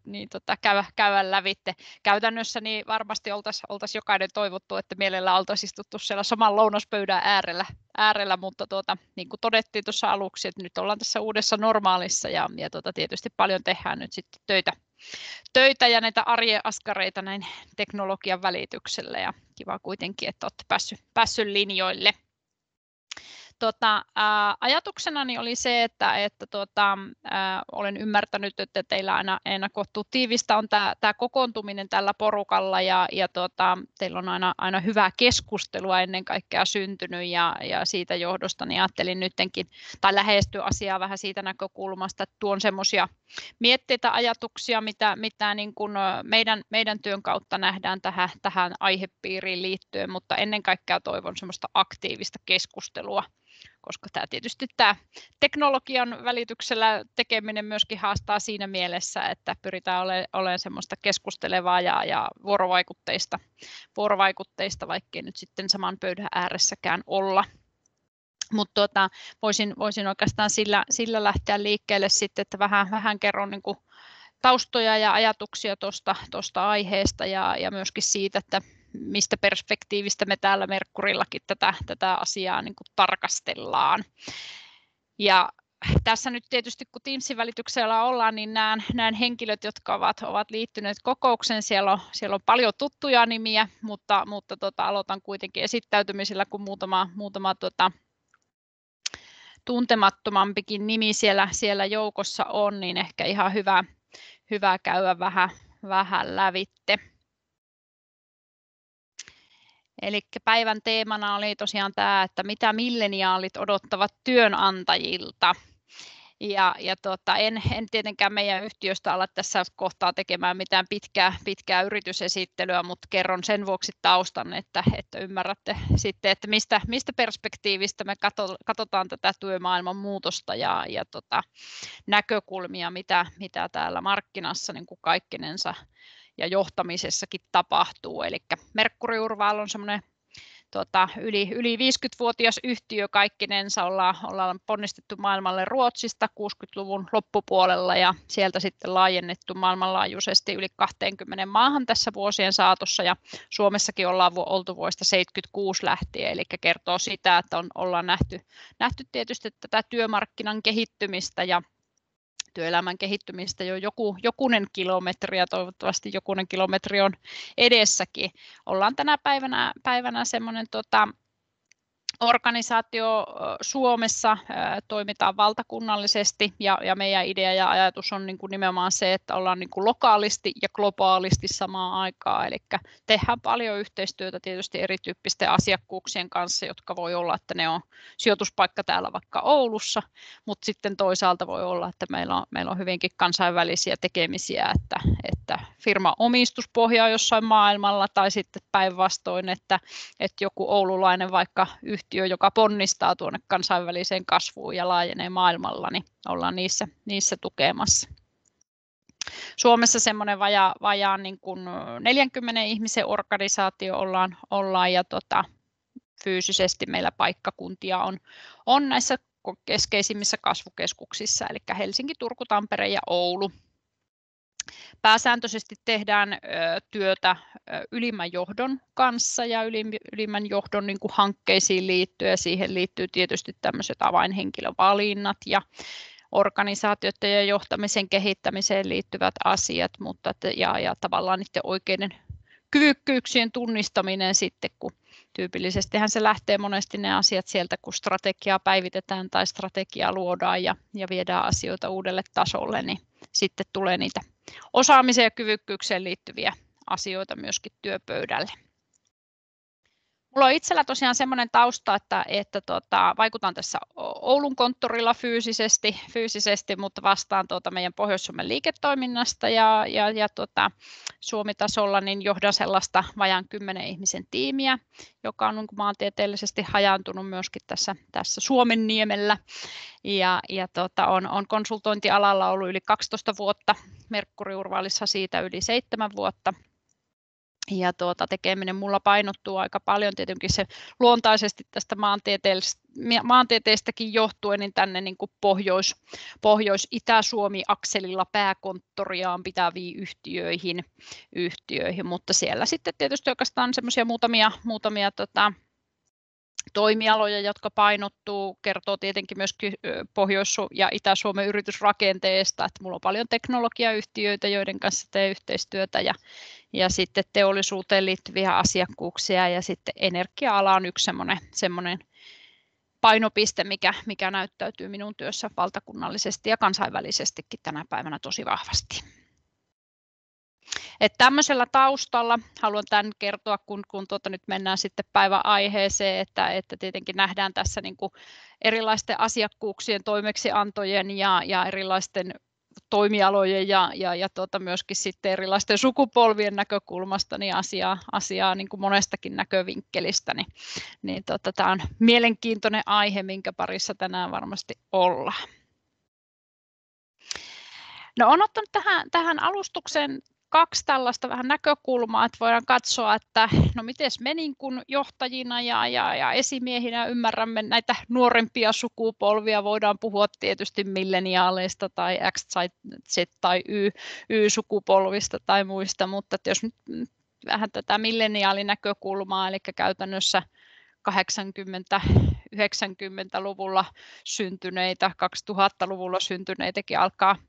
niin käydä lävitte. Käytännössä niin varmasti oltaisiin jokainen toivottu, että mielellään oltaisiin istuttu siellä saman lounaspöydän äärellä, mutta niin kuin todettiin tuossa aluksi, että nyt ollaan tässä uudessa normaalissa ja tietysti paljon tehdään nyt sitten töitä ja näitä arjen askareita näin teknologian välityksellä ja kiva kuitenkin, että olette päässyt linjoille. Ajatuksenani oli se, että olen ymmärtänyt, että teillä aina kohtuu tiivistä on tämä kokoontuminen tällä porukalla ja teillä on aina hyvää keskustelua ennen kaikkea syntynyt ja siitä johdosta niin ajattelin nyttenkin tai lähestyä asiaa vähän siitä näkökulmasta, että tuon semmoisia mietteitä, ajatuksia, mitä niin kuin meidän työn kautta nähdään tähän aihepiiriin liittyen, mutta ennen kaikkea toivon semmoista aktiivista keskustelua, koska tämä teknologian välityksellä tekeminen myöskin haastaa siinä mielessä, että pyritään olemaan semmoista keskustelevaa ja vuorovaikutteista, vaikkei nyt sitten saman pöydän ääressäkään olla. Mutta voisin oikeastaan sillä lähteä liikkeelle sitten, että vähän kerron niin kuin taustoja ja ajatuksia tuosta aiheesta ja myöskin siitä, että mistä perspektiivistä me täällä Merkurillakin tätä asiaa niin kuin tarkastellaan. Ja tässä nyt tietysti kun Teamsin välityksellä ollaan, niin näen henkilöt, jotka ovat liittyneet kokoukseen. Siellä on paljon tuttuja nimiä, mutta aloitan kuitenkin esittäytymisellä, kun muutama tuntemattomampikin nimi siellä joukossa on, niin ehkä ihan hyvä käydä vähän lävitte. Eli päivän teemana oli tosiaan tämä, että mitä milleniaalit odottavat työnantajilta. En tietenkään meidän yhtiöstä ala tässä kohtaa tekemään mitään pitkää yritysesittelyä, mutta kerron sen vuoksi taustan, että ymmärrätte sitten, että mistä perspektiivistä me katsotaan tätä työmaailman muutosta ja näkökulmia, mitä täällä markkinassa niin kuin kaikkinensa ja johtamisessakin tapahtuu. Eli Merkkuri Urval on semmoinen yli 50-vuotias yhtiö kaikkinensa, ollaan ponnistettu maailmalle Ruotsista 60-luvun loppupuolella ja sieltä sitten laajennettu maailmanlaajuisesti yli 20 maahan tässä vuosien saatossa ja Suomessakin ollaan oltu vuodesta 1976 lähtien, eli kertoo sitä, että ollaan nähty tietysti tätä työmarkkinan kehittymistä ja työelämän kehittymistä jo jokunen kilometri ja toivottavasti jokunen kilometri on edessäkin. Ollaan tänä päivänä semmoinen organisaatio Suomessa, toimitaan valtakunnallisesti ja meidän idea ja ajatus on niin kuin nimenomaan se, että ollaan niin kuin lokaalisti ja globaalisti samaan aikaan, eli tehdään paljon yhteistyötä tietysti erityyppisten asiakkuuksien kanssa, jotka voi olla, että ne on sijoituspaikka täällä vaikka Oulussa, mutta sitten toisaalta voi olla, että meillä on hyvinkin kansainvälisiä tekemisiä, että firman omistuspohja on jossain maailmalla tai sitten päinvastoin, että joku oululainen vaikka yhtiö, joka ponnistaa tuonne kansainväliseen kasvuun ja laajenee maailmalla, niin ollaan niissä tukemassa. Suomessa semmoinen vajaan niin kuin 40 ihmisen organisaatio ollaan ja fyysisesti meillä paikkakuntia on näissä keskeisimmissä kasvukeskuksissa, eli Helsinki, Turku, Tampere ja Oulu. Pääsääntöisesti tehdään työtä ylimmän johdon kanssa ja ylimmän johdon niin kuin hankkeisiin liittyen ja siihen liittyy tietysti tämmöiset avainhenkilövalinnat ja organisaatioiden ja johtamisen kehittämiseen liittyvät asiat, mutta ja tavallaan niiden oikeiden kyvykkyyksien tunnistaminen sitten, kun tyypillisestihän se lähtee monesti ne asiat sieltä, kun strategiaa päivitetään tai strategiaa luodaan ja viedään asioita uudelle tasolle, niin sitten tulee niitä osaamiseen ja kyvykkyykseen liittyviä asioita myöskin työpöydälle. Mulla on itsellä tosiaan semmoinen tausta, että vaikutan tässä Oulun konttorilla fyysisesti, mutta vastaan meidän Pohjois-Suomen liiketoiminnasta ja Suomi-tasolla niin johdan sellaista vajaan 10 ihmisen tiimiä, joka on maantieteellisesti hajaantunut myöskin tässä Suomenniemellä ja on konsultointialalla ollut yli 12 vuotta, Merkkuri Urvalissa siitä yli 7 vuotta. Ja tekeminen mulla painottuu aika paljon tietenkin se luontaisesti tästä maantieteestäkin johtuen niin tänne niin kuin Pohjois-Itä-Suomi-akselilla pääkonttoriaan pitäviin yhtiöihin, mutta siellä sitten tietysti oikeastaan semmoisia muutamia toimialoja, jotka painottuu, kertoo tietenkin myös Pohjois- ja Itä-Suomen yritysrakenteesta, että mulla on paljon teknologiayhtiöitä, joiden kanssa teen yhteistyötä ja sitten teollisuuteen liittyviä asiakkuuksia ja sitten energia-ala on yksi semmoinen painopiste, mikä näyttäytyy minun työssä valtakunnallisesti ja kansainvälisestikin tänä päivänä tosi vahvasti. Että tämmöisellä taustalla haluan tämän kertoa, kun nyt mennään sitten päivän aiheeseen, että tietenkin nähdään tässä niin kuin erilaisten asiakkuuksien, toimeksiantojen ja erilaisten toimialojen ja myöskin sitten erilaisten sukupolvien näkökulmasta niin asiaa niin kuin monestakin näkövinkkelistä. Niin tämä on mielenkiintoinen aihe, minkä parissa tänään varmasti ollaan. No, olen ottanut tähän alustukseen 2 tällaista vähän näkökulmaa, että voidaan katsoa, että no miten me niin kuin johtajina ja esimiehinä ymmärrämme näitä nuorempia sukupolvia, voidaan puhua tietysti milleniaaleista tai X, Z tai Y-sukupolvista tai muista, mutta jos nyt vähän tätä milleniaalinäkökulmaa, eli käytännössä 80-90-luvulla syntyneitä, 2000-luvulla syntyneitäkin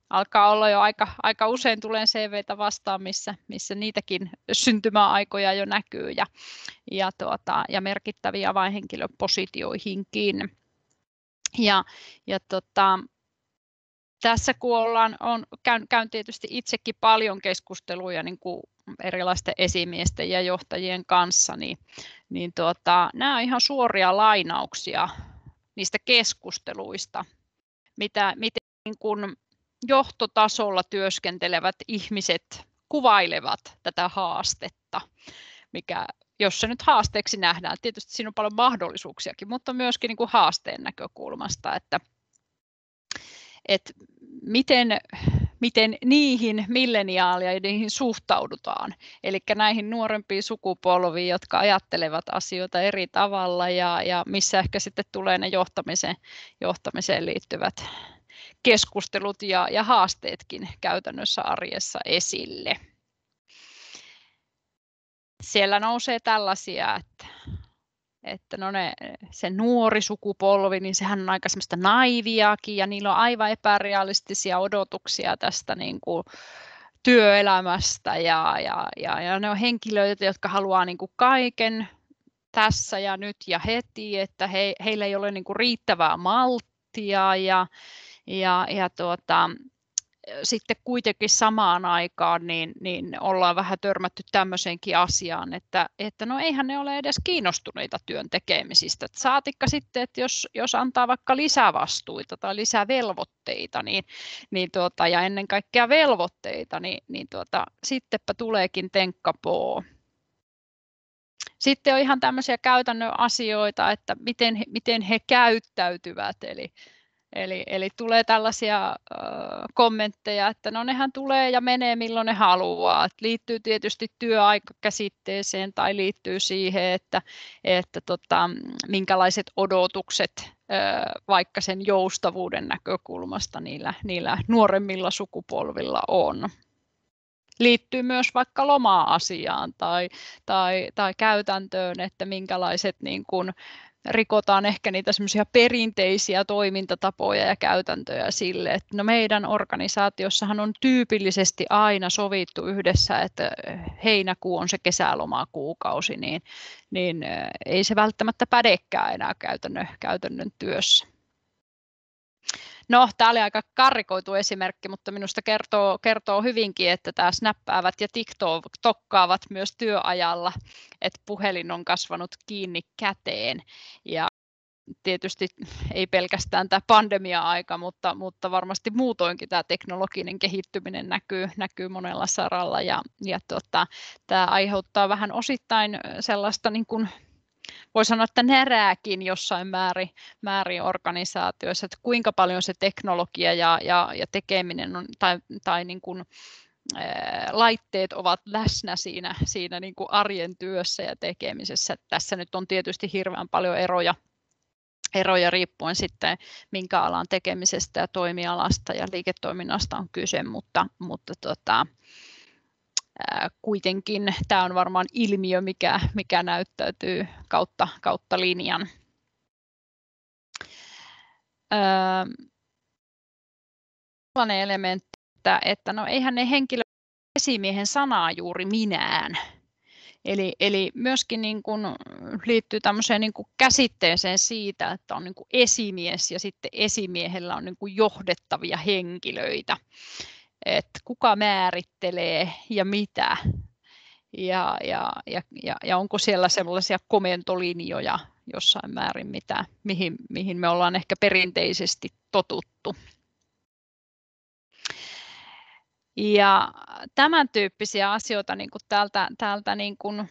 alkaa olla jo aika usein tulee CV:tä vastaan, missä niitäkin syntymäaikoja jo näkyy ja merkittäviä avainhenkilöpositioihinkin. Tässä kun käyn tietysti itsekin paljon keskusteluja niin kuin erilaisten esimiesten ja johtajien kanssa, niin nämä on ihan suoria lainauksia niistä keskusteluista, miten niin kuin johtotasolla työskentelevät ihmiset kuvailevat tätä haastetta, mikä, jos se nyt haasteeksi nähdään, tietysti siinä on paljon mahdollisuuksiakin, mutta myöskin niin kuin haasteen näkökulmasta, että miten niihin milleniaaleihin suhtaudutaan, eli näihin nuorempiin sukupolviin, jotka ajattelevat asioita eri tavalla ja missä ehkä sitten tulee ne johtamiseen liittyvät keskustelut ja haasteetkin käytännössä arjessa esille. Siellä nousee tällaisia, että se nuori sukupolvi, niin sehän on aika semmoista naiviakin ja niillä on aivan epärealistisia odotuksia tästä niin kuin työelämästä ja ne on henkilöitä, jotka haluaa niin kuin kaiken tässä ja nyt ja heti, että heillä ei ole niin kuin riittävää malttia ja sitten kuitenkin samaan aikaan niin ollaan vähän törmätty tämmöiseenkin asiaan, että no eihän ne ole edes kiinnostuneita työn tekemisistä. Saatikka sitten, että jos antaa vaikka lisävastuita tai lisävelvoitteita ja ennen kaikkea velvoitteita, niin sittenpä tuleekin tenkkapoo. Sitten on ihan tämmöisiä käytännön asioita, että miten he käyttäytyvät, Eli tulee tällaisia kommentteja, että no nehän tulee ja menee milloin ne haluaa. Et liittyy tietysti työaikakäsitteeseen tai liittyy siihen, että minkälaiset odotukset vaikka sen joustavuuden näkökulmasta niillä nuoremmilla sukupolvilla on. Liittyy myös vaikka loma-asiaan tai käytäntöön, että minkälaiset niin kuin rikotaan ehkä niitä semmoisia perinteisiä toimintatapoja ja käytäntöjä sille, että no meidän organisaatiossahan on tyypillisesti aina sovittu yhdessä, että heinäkuu on se kesälomakuukausi, niin ei se välttämättä pädekään enää käytännön työssä. No, tämä oli aika karrikoitu esimerkki, mutta minusta kertoo hyvinkin, että tämä snappaavat ja tiktokkaavat myös työajalla, että puhelin on kasvanut kiinni käteen. Ja tietysti ei pelkästään tämä pandemia-aika, mutta varmasti muutoinkin tämä teknologinen kehittyminen näkyy monella saralla. Tämä aiheuttaa vähän osittain sellaista niin kuin voi sanoa, että närääkin jossain määrin organisaatioissa, että kuinka paljon se teknologia ja tekeminen on, tai niin kuin laitteet ovat läsnä siinä niin kuin arjen työssä ja tekemisessä. Tässä nyt on tietysti hirveän paljon eroja riippuen sitten minkä alan tekemisestä ja toimialasta ja liiketoiminnasta on kyse, mutta kuitenkin tämä on varmaan ilmiö, mikä näyttäytyy kautta linjan. Sellainen elementti, että no eihän ne henkilö esimiehen sanaa juuri minään. Eli myöskin niin kuin liittyy tämmöiseen niin kuin käsitteeseen siitä, että on niin kuin esimies ja sitten esimiehellä on niin kuin johdettavia henkilöitä. Että kuka määrittelee ja mitä ja onko siellä sellaisia komentolinjoja jossain määrin, mihin me ollaan ehkä perinteisesti totuttu. Ja tämän tyyppisiä asioita niin kuin täältä niin kuin,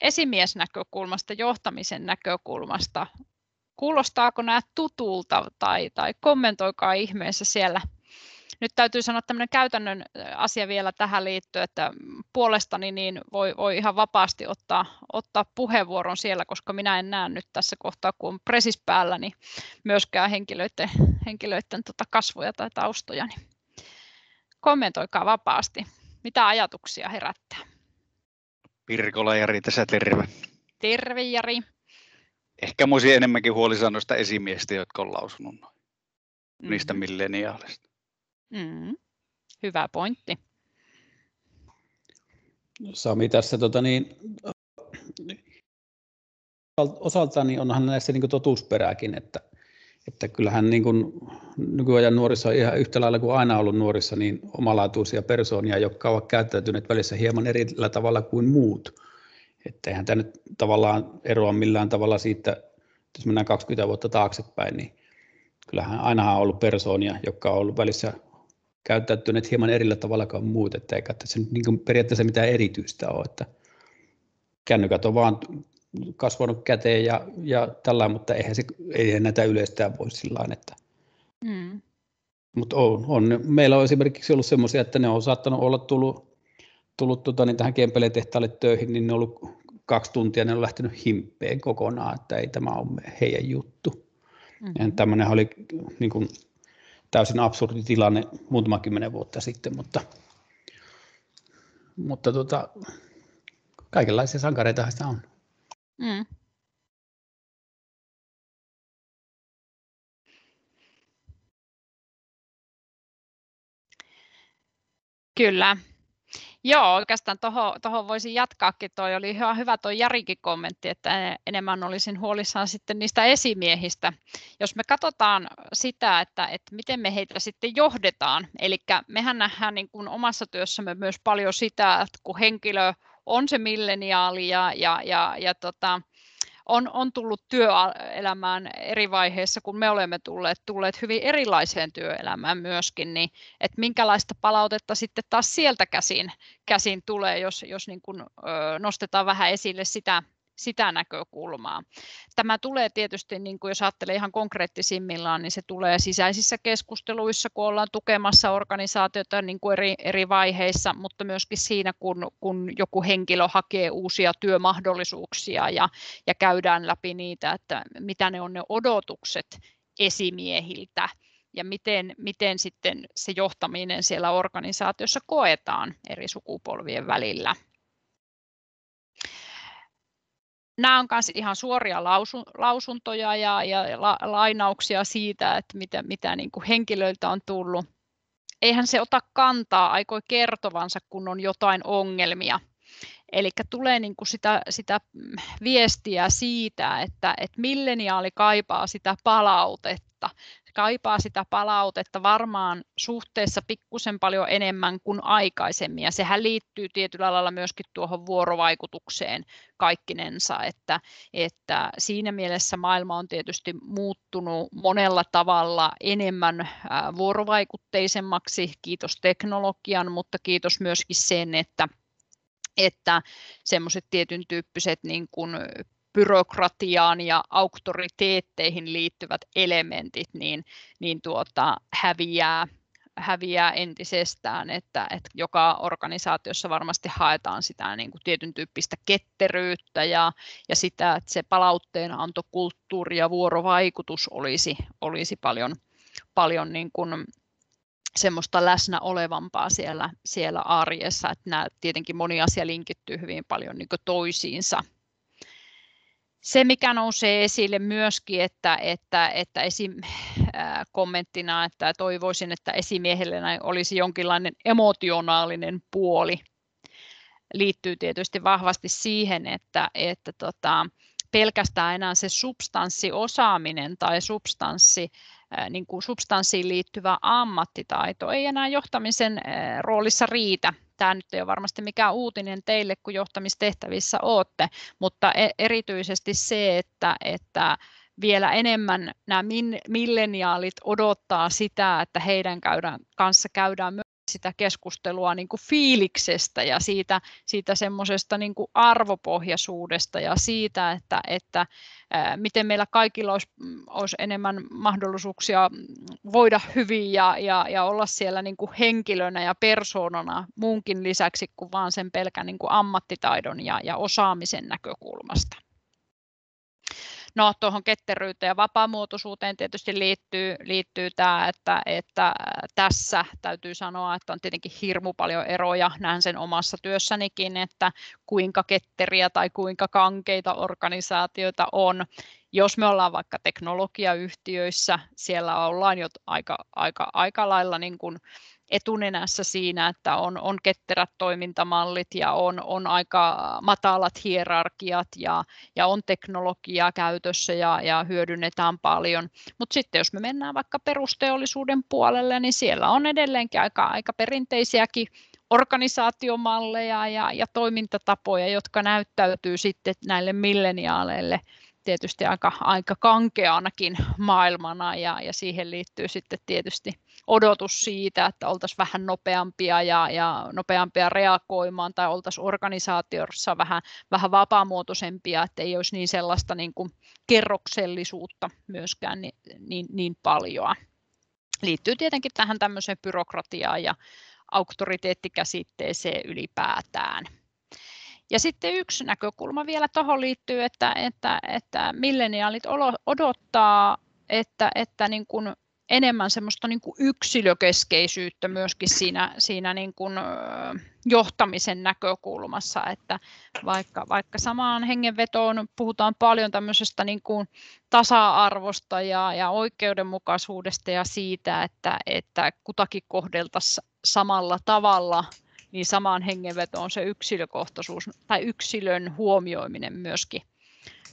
esimiesnäkökulmasta, johtamisen näkökulmasta, kuulostaako nämä tutulta tai kommentoikaa ihmeessä siellä. Nyt täytyy sanoa tämmöinen käytännön asia vielä tähän liittyen, että puolestani niin voi ihan vapaasti ottaa puheenvuoron siellä, koska minä en näe nyt tässä kohtaa, kun on presis päällä, niin myöskään henkilöiden kasvoja tai taustoja. Niin kommentoikaa vapaasti. Mitä ajatuksia herättää? Pirkola Jari tässä, terve. Terve Jari. Ehkä mä olisin enemmänkin huolissaan noista esimiehistä, jotka on lausunut niistä milleniaalista. Hyvä pointti. Sami tässä osaltaan niin onhan näissä niin kuin totuusperääkin, että kyllähän niin kuin nykyajan nuorissa on ihan yhtä lailla kuin aina ollut nuorissa niin omalaatuisia persoonia, jotka ovat käyttäytyneet välissä hieman eri tavalla kuin muut. Että eihän tämä nyt tavallaan eroa millään tavalla siitä, jos mennään 20 vuotta taaksepäin, niin kyllähän ainahan on ollut persoonia, jotka on ollut välissä käyttäytyneet hieman erillä tavalla kuin muut, että eikä tässä nyt niin periaatteessa mitään erityistä ole, että kännykät on vaan kasvanut käteen ja tällä, mutta eihän näitä yleistää voi sillä tavalla, että mutta meillä on esimerkiksi ollut semmoisia, että ne on saattanut olla tullut tähän Kempele-tehtaalle töihin, niin ne on ollut 2 tuntia, ne on lähtenyt himpeen kokonaan, että ei tämä ole heidän juttu. Ja tämmöinen oli niin kuin täysin absurdi tilanne muutama 10 vuotta sitten, mutta kaikenlaisia sankareita sitä on. Kyllä. Joo, oikeastaan tuohon voisin jatkaakin. Toi oli ihan hyvä tuo Jarikin kommentti, että enemmän olisin huolissaan sitten niistä esimiehistä. Jos me katsotaan sitä, että miten me heitä sitten johdetaan, eli mehän nähdään niin kuin omassa työssämme myös paljon sitä, että kun henkilö on se milleniaali ja on tullut työelämään eri vaiheissa, kun me olemme tulleet hyvin erilaiseen työelämään myöskin, niin että minkälaista palautetta sitten taas sieltä käsin tulee, jos niin kuin, nostetaan vähän esille sitä näkökulmaa. Tämä tulee tietysti, niin kuin jos ajattelee ihan konkreettisimmillaan, niin se tulee sisäisissä keskusteluissa, kun ollaan tukemassa organisaatiota niin kuin eri vaiheissa, mutta myöskin siinä, kun joku henkilö hakee uusia työmahdollisuuksia ja käydään läpi niitä, että mitä ne on ne odotukset esimiehiltä ja miten sitten se johtaminen siellä organisaatiossa koetaan eri sukupolvien välillä. Nämä on myös ihan suoria lausuntoja ja lainauksia siitä, että mitä niin kuin henkilöiltä on tullut. Eihän se ota kantaa, aikoi kertovansa, kun on jotain ongelmia. Eli tulee niin kuin sitä viestiä siitä, että milleniaali kaipaa sitä palautetta. Kaipaa sitä palautetta varmaan suhteessa pikkusen paljon enemmän kuin aikaisemmin, ja sehän liittyy tietyllä lailla myöskin tuohon vuorovaikutukseen kaikkinensa, että siinä mielessä maailma on tietysti muuttunut monella tavalla enemmän vuorovaikutteisemmaksi, kiitos teknologian, mutta kiitos myöskin sen, että semmoiset tietyn tyyppiset niin kuin byrokratiaan ja auktoriteetteihin liittyvät elementit niin häviää häviää entisestään, että joka organisaatiossa varmasti haetaan sitä niin kuin tietyn tyyppistä ketteryyttä ja sitä, että se palautteenantokulttuuri ja vuorovaikutus olisi paljon niin kuin semmoista läsnä olevampaa siellä arjessa, että nämä tietenkin moni asia linkittyy hyvin paljon niin kuin toisiinsa. Se, mikä nousee esille myöskin, että kommenttina, että toivoisin, että esimiehelle olisi jonkinlainen emotionaalinen puoli, liittyy tietysti vahvasti siihen, että pelkästään enää se substanssiosaaminen tai niin kuin substanssiin liittyvä ammattitaito ei enää johtamisen roolissa riitä. Tämä nyt ei ole varmasti mikään uutinen teille, kun johtamistehtävissä olette, mutta erityisesti se, että vielä enemmän nämä milleniaalit odottaa sitä, että heidän kanssa käydään myös sitä keskustelua niin kuin fiiliksestä ja siitä semmoisesta niin kuin arvopohjaisuudesta ja siitä, että miten meillä kaikilla olisi enemmän mahdollisuuksia voida hyvin ja olla siellä niin kuin henkilönä ja persoonana muunkin lisäksi kuin vaan sen pelkän niin kuin ammattitaidon ja osaamisen näkökulmasta. No, tuohon ketteryyteen ja vapaamuotoisuuteen tietysti liittyy tämä, että tässä täytyy sanoa, että on tietenkin hirmu paljon eroja. Näen sen omassa työssänikin, että kuinka ketteriä tai kuinka kankeita organisaatioita on. Jos me ollaan vaikka teknologiayhtiöissä, siellä ollaan jo aika lailla niin kuin etunenässä siinä, että on ketterät toimintamallit ja on aika matalat hierarkiat ja on teknologiaa käytössä ja hyödynnetään paljon. Mutta sitten jos me mennään vaikka perusteollisuuden puolelle, niin siellä on edelleenkin aika perinteisiäkin organisaatiomalleja ja toimintatapoja, jotka näyttäytyy sitten näille milleniaaleille tietysti aika kankeanakin maailmana ja siihen liittyy sitten tietysti odotus siitä, että oltaisiin vähän nopeampia ja nopeampia reagoimaan tai oltaisiin organisaatiossa vähän vapaamuotoisempia, että ei olisi niin sellaista niin kuin kerroksellisuutta myöskään niin paljon. Liittyy tietenkin tähän tämmöiseen byrokratiaan ja auktoriteettikäsitteeseen ylipäätään. Ja sitten yksi näkökulma vielä tuohon liittyy, että milleniaalit odottaa, että niin kuin enemmän semmoista niin kuin yksilökeskeisyyttä myöskin siinä niin kuin johtamisen näkökulmassa, että vaikka samaan hengenvetoon puhutaan paljon tämmöisestä niin kuin tasa-arvosta ja oikeudenmukaisuudesta ja siitä, että kutakin kohdeltaisiin samalla tavalla, niin samaan hengenvetoon se yksilökohtaisuus tai yksilön huomioiminen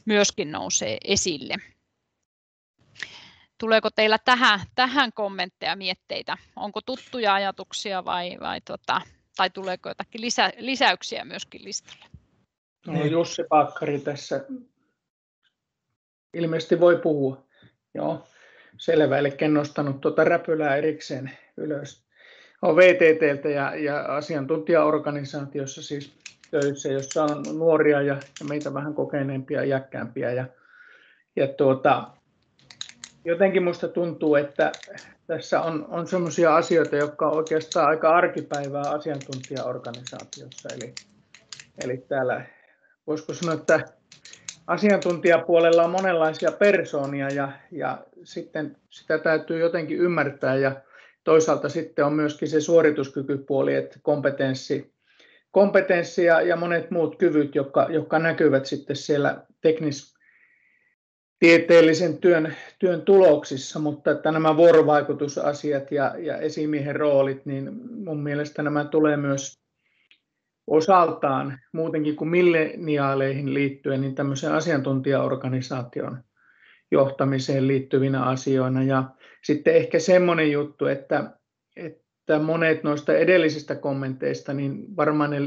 myöskin nousee esille. Tuleeko teillä tähän kommentteja, mietteitä? Onko tuttuja ajatuksia tai tuleeko jotakin lisäyksiä myöskin listalle? No, Jussi Paakkari tässä ilmeisesti voi puhua. Joo, selvä, eli en nostanut tuota räpylää erikseen ylös. Olen VTT:ltä ja asiantuntijaorganisaatiossa siis töissä, jossa on nuoria ja meitä vähän kokeneempia ja iäkkäämpiä. Jotenkin minusta tuntuu, että tässä on sellaisia asioita, jotka on oikeastaan aika arkipäivää asiantuntijaorganisaatiossa. Eli täällä voisiko sanoa, että asiantuntijapuolella on monenlaisia persoonia ja sitten sitä täytyy jotenkin ymmärtää ja toisaalta sitten on myöskin se suorituskykypuoli, että kompetenssi ja monet muut kyvyt, jotka näkyvät sitten siellä teknis-tieteellisen työn tuloksissa, mutta että nämä vuorovaikutusasiat ja esimiehen roolit, niin mun mielestä nämä tulee myös osaltaan muutenkin kuin milleniaaleihin liittyen, niin tämmöisen asiantuntijaorganisaation johtamiseen liittyvinä asioina. Ja sitten ehkä semmoinen juttu, että monet noista edellisistä kommenteista, niin varmaan ne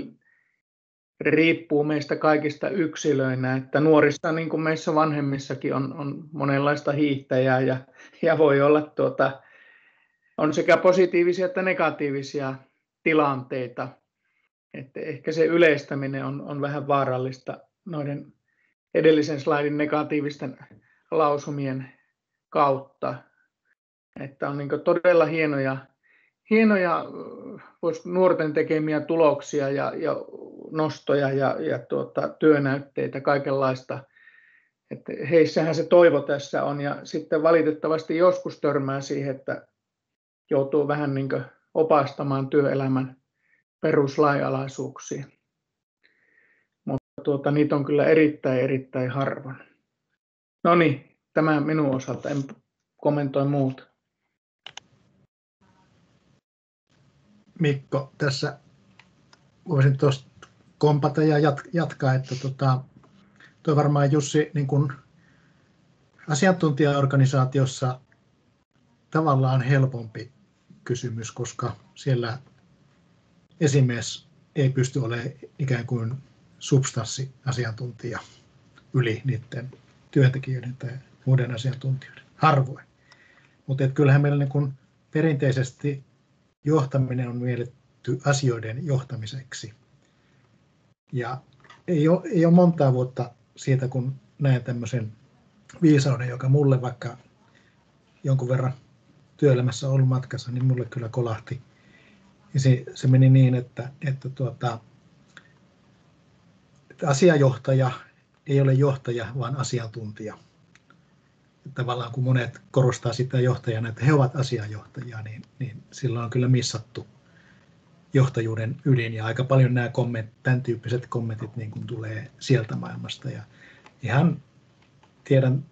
riippuu meistä kaikista yksilöinä, että nuorissa niin kuin meissä vanhemmissakin on monenlaista hiihtäjää ja voi olla on sekä positiivisia että negatiivisia tilanteita. Että ehkä se yleistäminen on vähän vaarallista noiden edellisen slaidin negatiivisten lausumien kautta. Että on niin todella hienoja hienoja nuorten tekemiä tuloksia ja nostoja ja työnäytteitä, kaikenlaista. Että heissähän se toivo tässä on, ja sitten valitettavasti joskus törmää siihen, että joutuu vähän niin kuin opastamaan työelämän peruslainalaisuuksia. Mutta niitä on kyllä erittäin harvoin. No niin, tämä minun osalta, en kommentoi muuta. Mikko, tässä voisin tuosta kompata ja jatkaa, että tuo varmaan Jussi niin kun asiantuntijaorganisaatiossa tavallaan helpompi kysymys, koska siellä esimies ei pysty olemaan ikään kuin substanssiasiantuntija yli niiden työntekijöiden tai muiden asiantuntijoiden, harvoin. Mutta kyllähän meillä niin kun perinteisesti johtaminen on mielletty asioiden johtamiseksi. Ja ei ole montaa vuotta siitä, kun näin tämmöisen viisauden, joka mulle vaikka jonkun verran työelämässä ollut matkassa, niin mulle kyllä kolahti. Ja se meni niin, että asiajohtaja ei ole johtaja, vaan asiantuntija. Tavallaan kun monet korostaa sitä johtajana, että he ovat asiajohtajia, niin silloin on kyllä missattu johtajuuden ydin. Ja aika paljon nämä tämän tyyppiset kommentit niin kuin tulee sieltä maailmasta. Ja ihan tiedän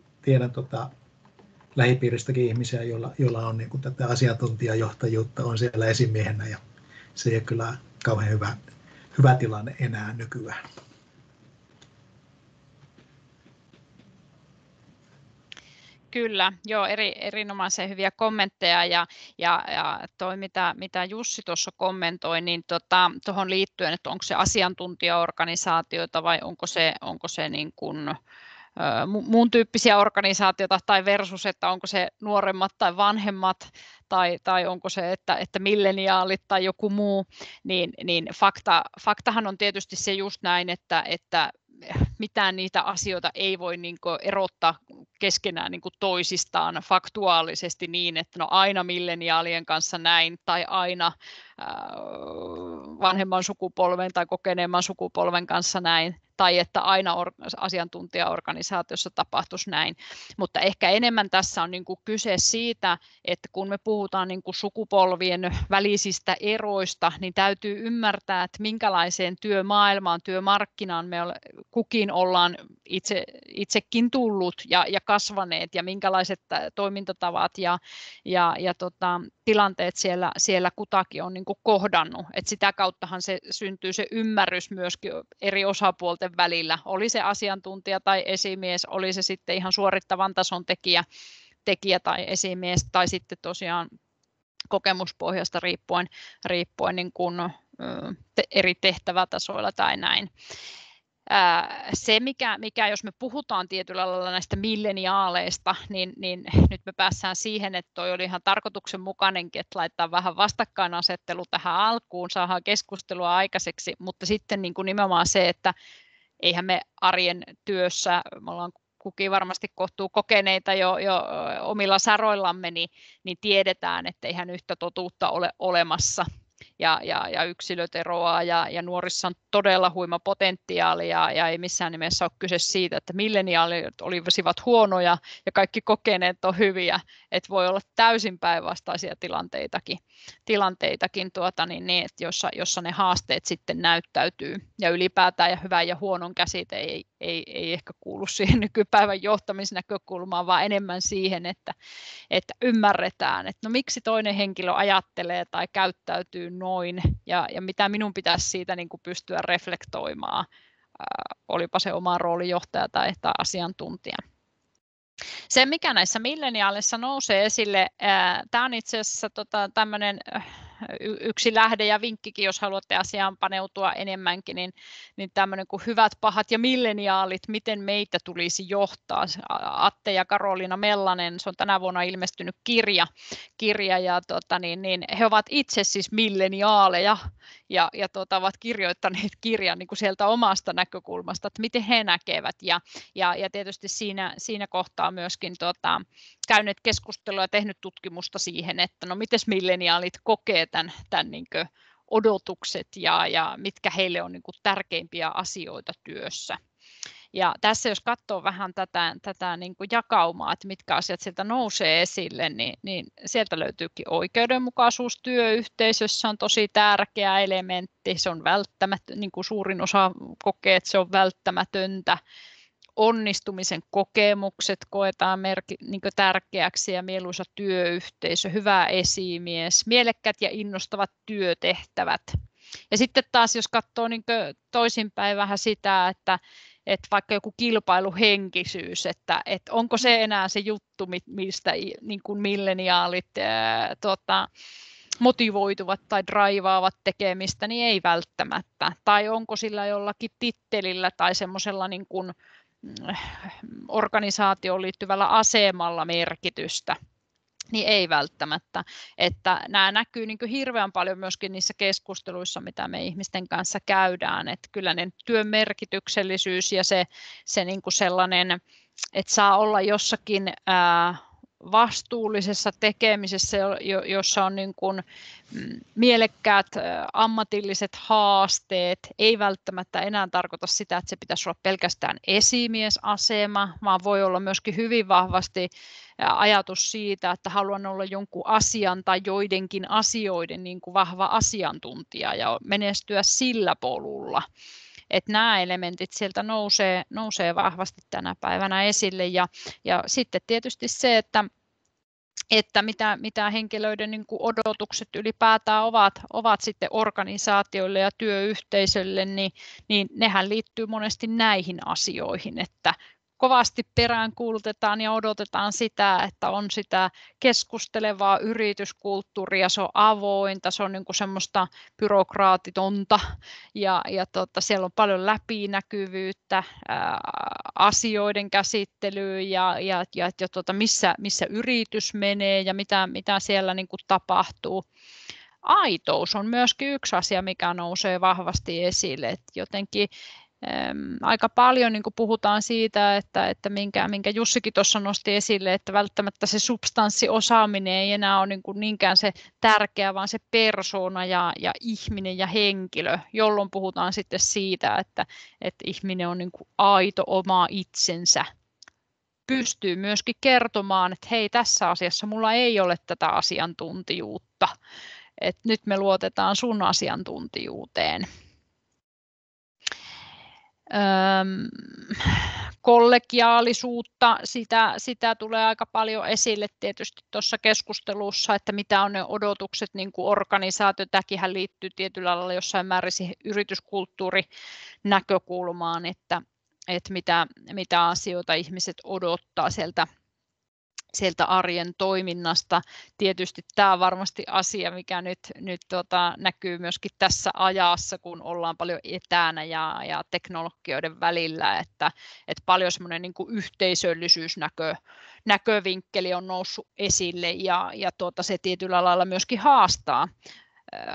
lähipiiristäkin ihmisiä, joilla on niin kuin tätä asiantuntijajohtajuutta on siellä esimiehenä. Ja se ei ole kyllä kauhean hyvä tilanne enää nykyään. Kyllä, joo, erinomaisen hyviä kommentteja ja toi mitä Jussi tuossa kommentoi, niin tuohon liittyen, että onko se asiantuntijaorganisaatioita vai onko se niin kuin muun tyyppisiä organisaatioita tai versus, että onko se nuoremmat tai vanhemmat tai onko se, että milleniaalit tai joku muu, niin faktahan on tietysti se just näin, että mitään niitä asioita ei voi niin kuin erottaa keskenään niin kuin toisistaan faktuaalisesti niin, että no aina milleniaalien kanssa näin tai aina vanhemman sukupolven tai kokeneemman sukupolven kanssa näin tai että aina asiantuntijaorganisaatiossa tapahtuisi näin. Mutta ehkä enemmän tässä on niin kuin kyse siitä, että kun me puhutaan niin kuin sukupolvien välisistä eroista, niin täytyy ymmärtää, että minkälaiseen työmaailmaan, työmarkkinaan me kukin ollaan itsekin tullut ja kasvaneet ja minkälaiset toimintatavat ja tilanteet siellä kutakin on niin kuin kohdannut. Et sitä kauttahan se syntyy se ymmärrys myöskin eri osapuolten välillä. Oli se asiantuntija tai esimies, oli se sitten ihan suorittavan tason tekijä tai esimies tai sitten tosiaan kokemuspohjasta riippuen niin kuin, eri tehtävätasoilla tai näin. Se, mikä jos me puhutaan tietyllä lailla näistä milleniaaleista, niin nyt me päässään siihen, että toi oli ihan tarkoituksenmukainenkin, että laittaa vähän vastakkainasettelu tähän alkuun, saadaan keskustelua aikaiseksi, mutta sitten niin kuin nimenomaan se, että eihän me arjen työssä, me ollaan kukin varmasti kohtuu kokeneita jo omilla saroillamme, niin tiedetään, että eihän yhtä totuutta ole olemassa. Ja yksilöt eroaa ja nuorissa on todella huima potentiaali ja ei missään nimessä ole kyse siitä, että milleniaalit olisivat huonoja ja kaikki kokeneet on hyviä, että voi olla täysin päinvastaisia tilanteitakin niin, että jossa ne haasteet sitten näyttäytyy ja ylipäätään ja hyvän ja huonon käsite ei ehkä kuulu siihen nykypäivän johtamisnäkökulmaan, vaan enemmän siihen, että ymmärretään, että no miksi toinen henkilö ajattelee tai käyttäytyy noin ja mitä minun pitäisi siitä niin kuin pystyä reflektoimaan, olipa se oma rooli johtaja tai asiantuntija. Se, mikä näissä milleniaaleissa nousee esille, tämä on itse asiassa tämmöinen yksi lähde ja vinkkikin, jos haluatte asiaan paneutua enemmänkin, niin tämmöinen kuin Hyvät, pahat ja milleniaalit, miten meitä tulisi johtaa. Atte ja Karoliina Mellanen, se on tänä vuonna ilmestynyt kirja ja he ovat itse siis milleniaaleja ja ovat kirjoittaneet kirjan niin kuin sieltä omasta näkökulmasta, että miten he näkevät ja tietysti siinä kohtaa myöskin käyneet keskustelua ja tehnyt tutkimusta siihen, että no miten milleniaalit kokee tämän niin kuin odotukset ja mitkä heille on niin kuin tärkeimpiä asioita työssä. Ja tässä jos katsoo vähän tätä niin kuin jakaumaa, että mitkä asiat sieltä nousee esille, niin sieltä löytyykin oikeudenmukaisuus työyhteisössä on tosi tärkeä elementti, se on välttämätöntä, niin kuin suurin osa kokee, että se on välttämätöntä. Onnistumisen kokemukset koetaan niin kuin tärkeäksi ja mieluisa työyhteisö, hyvä esimies, mielekkäät ja innostavat työtehtävät. Ja sitten taas jos katsoo niin kuin toisinpäin vähän sitä, että vaikka joku kilpailuhenkisyys, että onko se enää se juttu, mistä niin kuin milleniaalit motivoituvat tai draivaavat tekemistä, niin ei välttämättä. Tai onko sillä jollakin tittelillä tai semmoisella niin kuin organisaatioon liittyvällä asemalla merkitystä, niin ei välttämättä. Että nämä näkyy niin kuin hirveän paljon myöskin niissä keskusteluissa, mitä me ihmisten kanssa käydään. Että kyllä ne työn merkityksellisyys ja se niin kuin sellainen, että saa olla jossakin vastuullisessa tekemisessä, jossa on niin kuin mielekkäät ammatilliset haasteet, ei välttämättä enää tarkoita sitä, että se pitäisi olla pelkästään esimiesasema, vaan voi olla myöskin hyvin vahvasti ajatus siitä, että haluan olla jonkun asian tai joidenkin asioiden niin kuin vahva asiantuntija ja menestyä sillä polulla. Että nämä elementit sieltä nousee vahvasti tänä päivänä esille ja sitten tietysti se, että mitä henkilöiden niin kuin odotukset ylipäätään ovat sitten organisaatioille ja työyhteisölle, niin nehän liittyy monesti näihin asioihin, että kovasti peräänkuulutetaan ja odotetaan sitä, että on sitä keskustelevaa yrityskulttuuria, se on avointa, se on niin kuin semmoista byrokraatitonta ja siellä on paljon läpinäkyvyyttä, asioiden käsittelyä ja missä yritys menee ja mitä siellä niin kuin tapahtuu. Aitous on myöskin yksi asia, mikä nousee vahvasti esille, että jotenkin aika paljon niin kuin puhutaan siitä, että minkä Jussikin tuossa nosti esille, että välttämättä se substanssiosaaminen ei enää ole niinkään se tärkeä, vaan se persoona ja ihminen ja henkilö, jolloin puhutaan sitten siitä, että ihminen on niin kuin aito oma itsensä. Pystyy myöskin kertomaan, että hei, tässä asiassa mulla ei ole tätä asiantuntijuutta, että nyt me luotetaan sun asiantuntijuuteen. Kollegiaalisuutta, sitä tulee aika paljon esille tietysti tuossa keskustelussa, että mitä on ne odotukset niin kuin organisaatio. Tämäkin liittyy tietyllä lailla jossain määrin siihen yrityskulttuurinäkökulmaan, että mitä asioita ihmiset odottaa sieltä arjen toiminnasta. Tietysti tämä on varmasti asia, mikä nyt näkyy myöskin tässä ajassa, kun ollaan paljon etänä ja teknologioiden välillä, että paljon semmoinen niin kuin yhteisöllisyysnäkövinkkeli on noussut esille ja se tietyllä lailla myöskin haastaa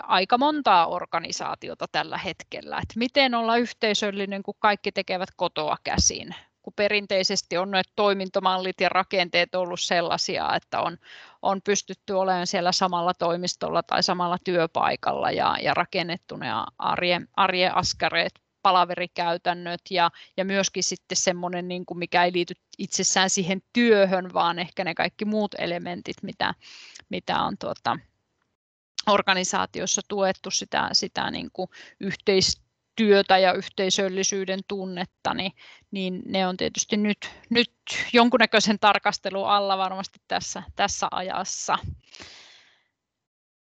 aika montaa organisaatiota tällä hetkellä, että miten olla yhteisöllinen, kun kaikki tekevät kotoa käsin. Kun perinteisesti on ne toimintamallit ja rakenteet ollut sellaisia, että on pystytty olemaan siellä samalla toimistolla tai samalla työpaikalla ja rakennettu ne arjen askareet, palaverikäytännöt ja myöskin sitten semmoinen, niin kuin mikä ei liity itsessään siihen työhön, vaan ehkä ne kaikki muut elementit, mitä on organisaatiossa tuettu sitä niin kuin yhteistyötä ja yhteisöllisyyden tunnetta, niin ne on tietysti nyt jonkunnäköisen tarkastelun alla varmasti tässä ajassa.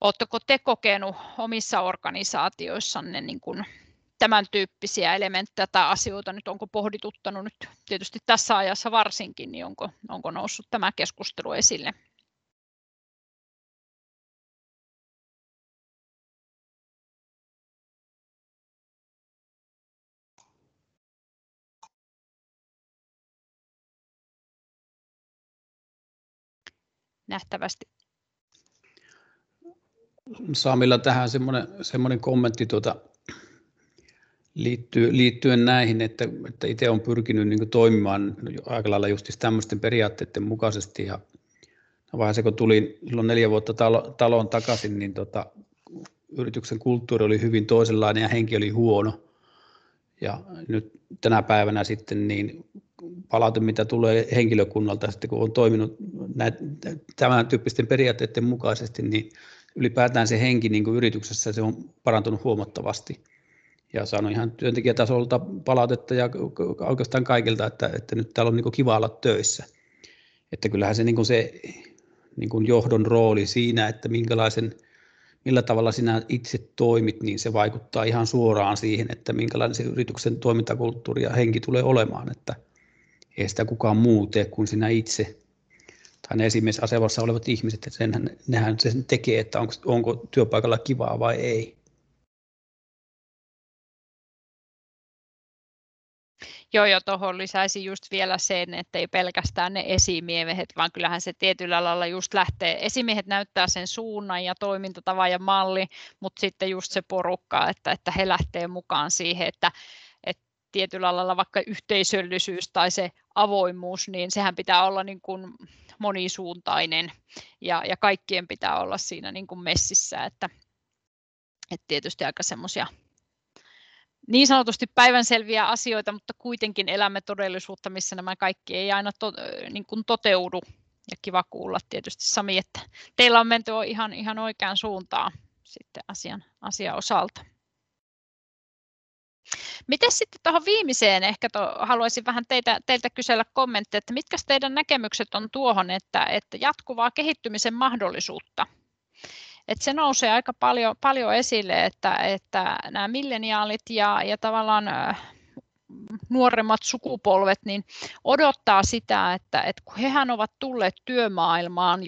Oletteko te kokenut omissa organisaatioissanne niin kuin tämän tyyppisiä elementtejä tai asioita, nyt onko pohdituttanut nyt tietysti tässä ajassa varsinkin, niin onko noussut tämä keskustelu esille? nähtävästi. Samilla tähän semmoinen kommentti liittyen näihin, että itse olen pyrkinyt niin kuin toimimaan aika lailla just tämmöisten periaatteiden mukaisesti. Ja vaiheessa kun tulin silloin 4 vuotta taloon takaisin, niin yrityksen kulttuuri oli hyvin toisenlainen ja henki oli huono. Ja nyt tänä päivänä sitten niin palaute, mitä tulee henkilökunnalta, sitten kun on toiminut tämän tyyppisten periaatteiden mukaisesti, niin ylipäätään se henki niin kuin yrityksessä se on parantunut huomattavasti. Ja saanut ihan työntekijätasolta palautetta ja oikeastaan kaikilta, että nyt täällä on niin kuin kiva olla töissä. Että kyllähän se, niin kuin johdon rooli siinä, että millä tavalla sinä itse toimit, niin se vaikuttaa ihan suoraan siihen, että minkälainen se yrityksen toimintakulttuuri ja henki tulee olemaan. Että ei sitä kukaan muu tee kuin sinä itse. Tai ne esimiesasemassa olevat ihmiset, että nehän sen tekee, että onko työpaikalla kivaa vai ei. Joo, tuohon lisäisin just vielä sen, että ei pelkästään ne esimiehet, vaan kyllähän se tietyllä lailla just lähtee. Esimiehet näyttää sen suunnan ja toimintatavan ja malli, mutta sitten just se porukka, että he lähtee mukaan siihen, että tietyllä lailla vaikka yhteisöllisyys tai se avoimuus, niin sehän pitää olla niin kuin monisuuntainen ja kaikkien pitää olla siinä niin kuin messissä, että tietysti aika semmoisia niin sanotusti päivänselviä asioita, mutta kuitenkin elämme todellisuutta, missä nämä kaikki ei aina niin kuin toteudu. Ja kiva kuulla tietysti Sami, että teillä on menty ihan oikeaan suuntaan sitten asian osalta. Miten sitten tuohon viimeiseen, ehkä haluaisin vähän teiltä kysellä kommentteja, että mitkä teidän näkemykset on tuohon, että jatkuvaa kehittymisen mahdollisuutta? Että se nousee aika paljon esille, että nämä milleniaalit ja tavallaan nuoremmat sukupolvet niin odottaa sitä, että kun hehän ovat tulleet työmaailmaan,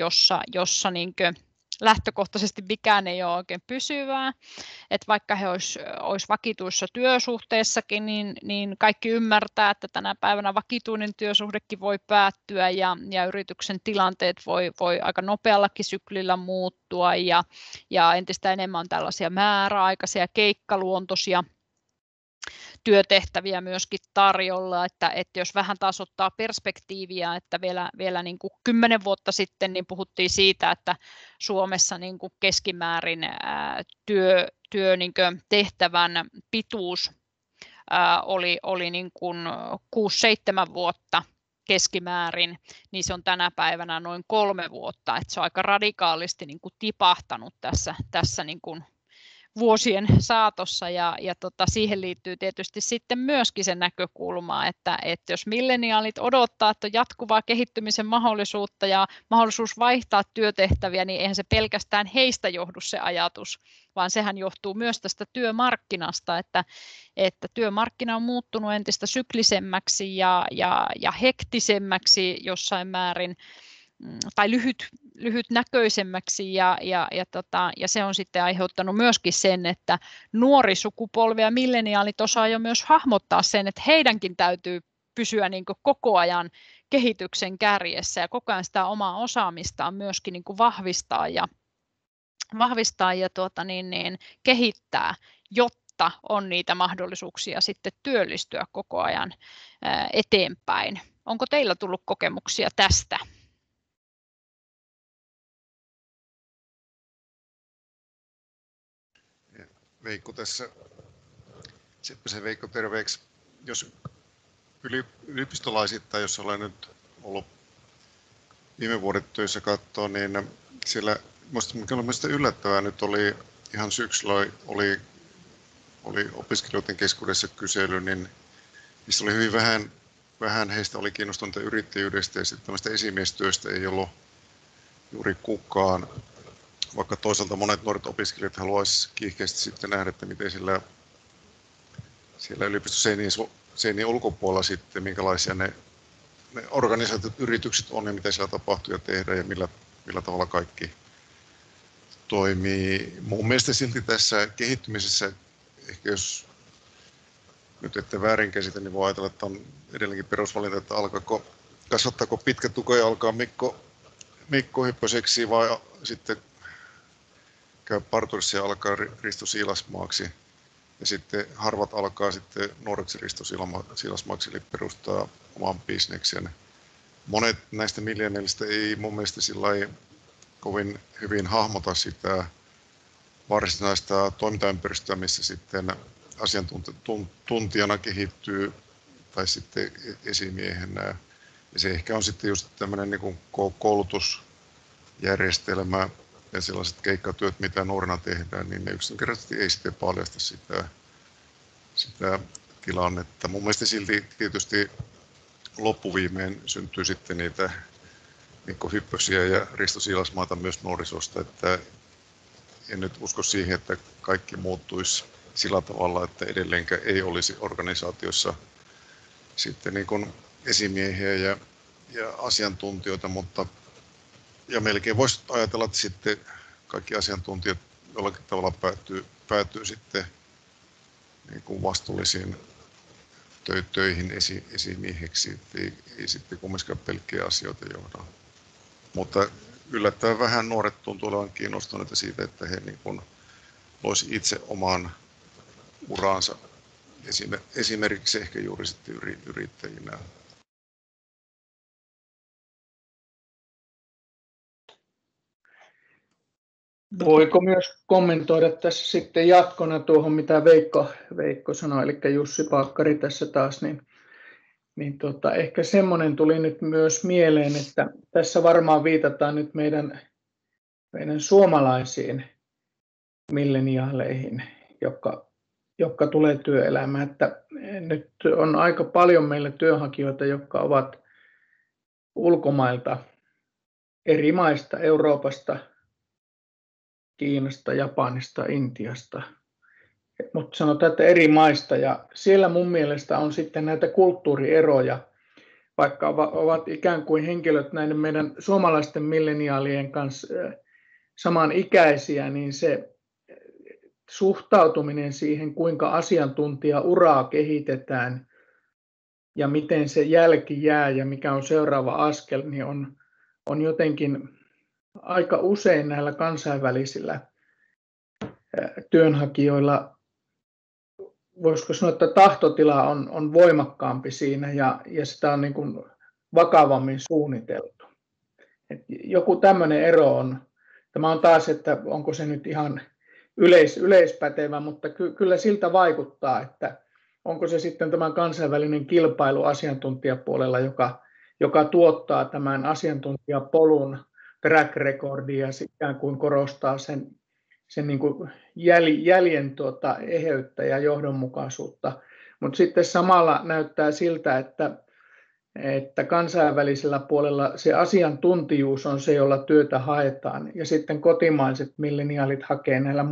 jossa niinkö lähtökohtaisesti mikään ei ole oikein pysyvää, että vaikka he olisi vakituissa työsuhteessakin, niin kaikki ymmärtää, että tänä päivänä vakituinen työsuhdekin voi päättyä ja yrityksen tilanteet voi aika nopeallakin syklillä muuttua ja entistä enemmän on tällaisia määräaikaisia keikkaluontoisia työtehtäviä myöskin tarjolla, että jos vähän taas ottaa perspektiiviä, että vielä niin kuin 10 vuotta sitten niin puhuttiin siitä, että Suomessa niin kuin keskimäärin työ niin kuin tehtävän pituus oli niin kuin 6-7 vuotta keskimäärin, niin se on tänä päivänä noin 3 vuotta, että se on aika radikaalisti niin kuin tipahtanut tässä niin kuin vuosien saatossa ja siihen liittyy tietysti sitten myöskin se näkökulma, että jos milleniaalit odottaa, että on jatkuvaa kehittymisen mahdollisuutta ja mahdollisuus vaihtaa työtehtäviä, niin eihän se pelkästään heistä johdu se ajatus, vaan sehän johtuu myös tästä työmarkkinasta, että työmarkkina on muuttunut entistä syklisemmäksi ja hektisemmäksi jossain määrin, tai lyhytnäköisemmäksi ja se on sitten aiheuttanut myöskin sen, että nuori sukupolvi ja milleniaalit osaa jo myös hahmottaa sen, että heidänkin täytyy pysyä niin kuin koko ajan kehityksen kärjessä ja koko ajan sitä omaa osaamistaan myöskin niin kuin vahvistaa ja kehittää, jotta on niitä mahdollisuuksia sitten työllistyä koko ajan eteenpäin. Onko teillä tullut kokemuksia tästä? Veikko tässä, Seppäsen Veikko terveeksi. Jos ylioppistolaisittain, jos olen nyt ollut viime vuodet töissä katsoa, niin siellä mielestäni yllättävää nyt oli ihan syksyllä oli opiskelijoiden keskuudessa kysely, niin niistä oli hyvin vähän heistä oli kiinnostuneita yrittäjyydestä ja sitten tämmöistä esimiestyöstä ei ollut juuri kukaan. Vaikka toisaalta monet nuoret opiskelijat haluaisivat kiihkeästi sitten nähdä, että miten siellä yliopistosseinien ulkopuolella sitten, minkälaisia ne organisaatiot, yritykset on ja mitä siellä tapahtuu ja tehdään ja millä tavalla kaikki toimii. Mun mielestä silti tässä kehittymisessä, ehkä jos nyt ette väärinkäsitä, niin voi ajatella, että on edelleenkin perusvalinta, että kasvattaako pitkä tuko ja alkaa Mikko Mikko Hyppöseksi vai sitten käy parturissa ja alkaa Risto Siilasmaaksi. Ja sitten harvat alkaa sitten nuoreksi Risto Siilasmaaksi, eli perustaa oman bisneksen. Monet näistä millioneilista ei mun mielestä sillä kovin hyvin hahmota sitä varsinaista toimintaympäristöä, missä sitten asiantuntijana kehittyy tai sitten esimiehenä. Ja se ehkä on sitten just tämmöinen niin kuin koulutusjärjestelmä ja sellaiset keikkatyöt, mitä nuorena tehdään, niin ne yksinkertaisesti ei sitten paljasta sitä tilannetta. Mun mielestä silti tietysti loppuviimeen syntyy sitten niitä Mikko Hyppösiä ja Risto Siilasmaata myös nuorisosta, että en nyt usko siihen, että kaikki muuttuisi sillä tavalla, että edelleenkään ei olisi organisaatiossa sitten niin kuin esimiehiä ja asiantuntijoita, mutta ja melkein voisi ajatella, että sitten kaikki asiantuntijat jollakin tavalla päätyy sitten niin kuin vastuullisiin töihin esimieheksi, ei sitten kumminkaan pelkkiä asioita johda. Mutta yllättävän vähän nuoret tuntuu olevan kiinnostuneita siitä, että he niin kuin loisi itse oman uransa, esimerkiksi ehkä juuri sitten yrittäjinä. Voiko myös kommentoida tässä sitten jatkona tuohon, mitä Veikko sanoi, eli Jussi Paakkari tässä taas, niin ehkä semmoinen tuli nyt myös mieleen, että tässä varmaan viitataan nyt meidän suomalaisiin milleniaaleihin, jotka tulee työelämään. Että nyt on aika paljon meillä työnhakijoita, jotka ovat ulkomailta, eri maista, Euroopasta, Kiinasta, Japanista, Intiasta, mutta sanotaan, että eri maista, ja siellä mun mielestä on sitten näitä kulttuurieroja, vaikka ovat ikään kuin henkilöt näiden meidän suomalaisten milleniaalien kanssa samanikäisiä, niin se suhtautuminen siihen, kuinka asiantuntijauraa kehitetään ja miten se jälki jää ja mikä on seuraava askel, niin on jotenkin aika usein näillä kansainvälisillä työnhakijoilla, voisiko sanoa, että tahtotila on voimakkaampi siinä ja sitä on niin kuin vakavammin suunniteltu. Et joku tämmöinen ero on. Tämä on taas, että onko se nyt ihan yleispätevä, mutta kyllä siltä vaikuttaa, että onko se sitten tämä kansainvälinen kilpailu asiantuntijapuolella, joka tuottaa tämän asiantuntijapolun track recordia ja ikään kuin korostaa sen niin kuin jäljen eheyttä ja johdonmukaisuutta. Mutta sitten samalla näyttää siltä, että kansainvälisellä puolella se asiantuntijuus on se, jolla työtä haetaan, ja sitten kotimaiset milleniaalit hakee näillä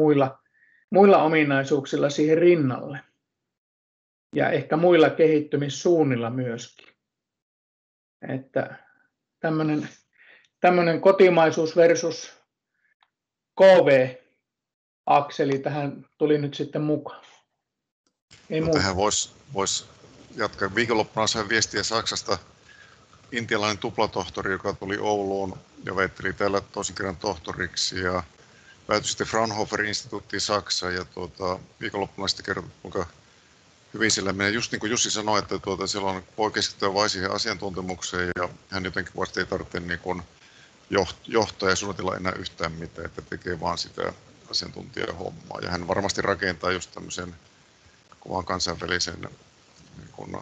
muilla ominaisuuksilla siihen rinnalle. Ja ehkä muilla kehittymissuunnilla myöskin. Että tämmöinen kotimaisuus versus KV-akseli tähän tuli nyt sitten mukaan. Tähän voisi jatkaa. Viikonloppuna sain viestiä Saksasta intialainen tuplatohtori, joka tuli Ouluun ja väitteli täällä toisikirjan tohtoriksi ja päätyi sitten Fraunhofer-instituuttiin Saksaan. Ja viikonloppuna sitten kertoi, kuinka hyvin sillä menee. Just niin kuin Jussi sanoi, että silloin voi keskittyä vain siihen asiantuntemukseen ja hän jotenkin vasta ei tarvitse niin kuin johtaa ja suunnitella enää yhtään mitään, että tekee vaan sitä asiantuntijahommaa. Ja hän varmasti rakentaa just tämmöisen kovan kansainvälisen niin kuin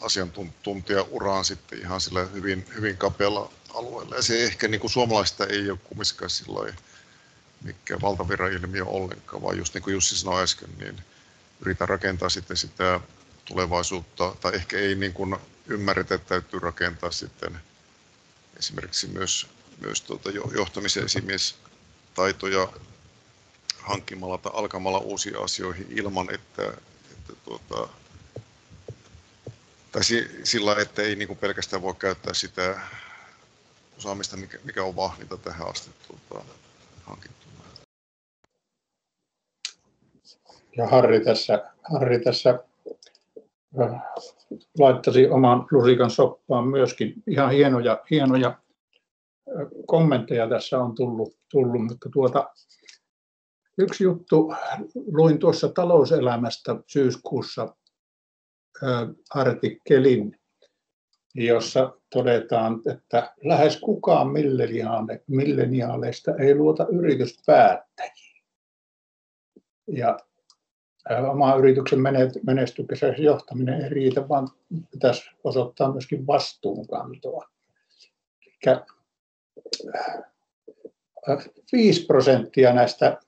asiantuntijauraan sitten ihan sillä hyvin kapealla alueella. Ja se ehkä niin kuin suomalaista ei ole kumminkaan silloin mikään valtavirran ilmiö ollenkaan, vaan just niin kuin Jussi sanoi äsken, niin yritän rakentaa sitten sitä tulevaisuutta, tai ehkä ei niin kuin ymmärretä, että täytyy rakentaa sitten esimerkiksi myös johtamisen esimiestaitoja hankkimalla tai alkamalla uusiin asioihin ilman, että tai sillä, että ei niin kuin pelkästään voi käyttää sitä osaamista, mikä on vahvinta tähän asti hankittu. Ja Harri tässä laittasi oman lusikan soppaan myöskin ihan hienoja kommentteja tässä on tullut, mutta yksi juttu luin tuossa Talouselämästä syyskuussa artikkelin, jossa todetaan, että lähes kukaan milleniaaleista ei luota yrityspäättäjiin. Ja oman yrityksen menestyksen johtaminen ei riitä, vaan pitäisi osoittaa myöskin vastuunkantoa. Eli 5% näistä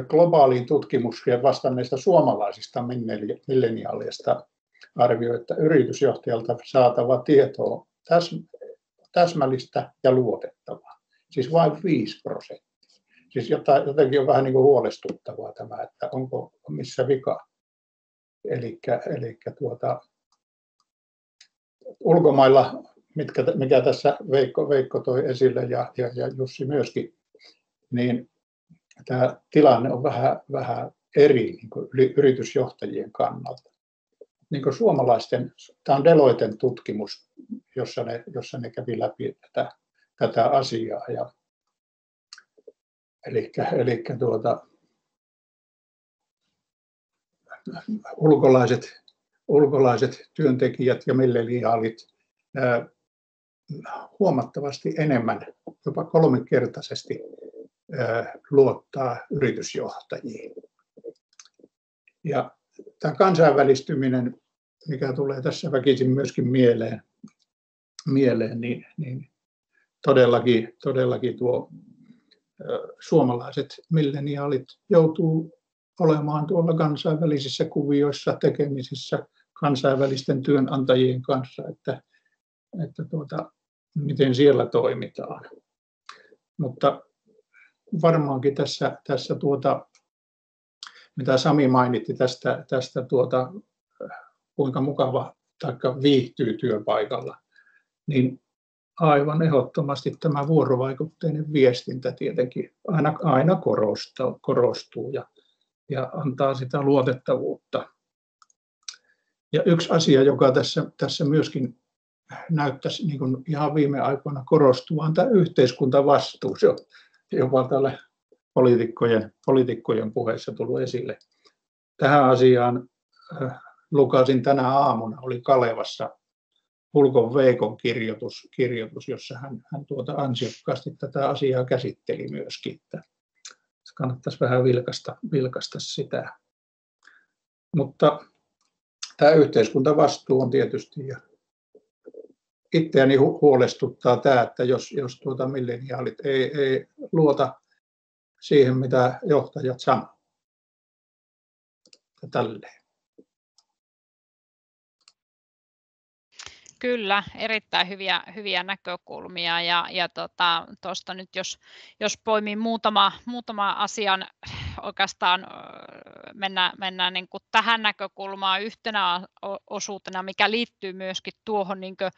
globaaliin tutkimukseen vastanneista suomalaisista milleniaaleista arvioi, että yritysjohtajalta saatava tieto on täsmällistä ja luotettavaa. Siis vain 5%. Siis jotenkin on vähän niin kuin huolestuttavaa tämä, että onko missä vika. Elikkä ulkomailla, mikä tässä Veikko toi esille ja Jussi myöskin, niin tämä tilanne on vähän eri niin kuin yritysjohtajien kannalta. Niin kuin tämä on Deloitten tutkimus, jossa ne kävi läpi tätä asiaa. Ulkolaiset työntekijät ja milleniaalit huomattavasti enemmän, jopa 3-kertaisesti luottaa yritysjohtajiin. Ja tämä kansainvälistyminen, mikä tulee tässä väkisin myöskin mieleen niin todellakin tuo suomalaiset milleniaalit joutuu olemaan tuolla kansainvälisissä kuvioissa tekemisissä kansainvälisten työnantajien kanssa, että miten siellä toimitaan. Mutta varmaankin tässä mitä Sami mainitti tästä kuinka mukava taikka viihtyy työpaikalla, niin aivan ehdottomasti tämä vuorovaikutteinen viestintä tietenkin aina korostuu ja antaa sitä luotettavuutta. Ja yksi asia, joka tässä myöskin näyttäisi niin kuin ihan viime aikoina korostuu, on tämä yhteiskuntavastuu. Se on jopa täällä poliitikkojen puheissa tullut esille. Tähän asiaan lukasin tänä aamuna, oli Kalevassa Hulkon Veikon kirjoitus, jossa hän ansiokkaasti tätä asiaa käsitteli myöskin. Kannattaisi vähän vilkaista sitä. Mutta tämä yhteiskuntavastuu on tietysti, ja itseäni huolestuttaa tämä, että jos milleniaalit ei luota siihen, mitä johtajat sanoo. Tälleen. Kyllä, erittäin hyviä näkökulmia ja tuosta nyt jos poimin muutama asian oikeastaan mennään niin kuin tähän näkökulmaan yhtenä osuutena, mikä liittyy myöskin tuohon niin kuin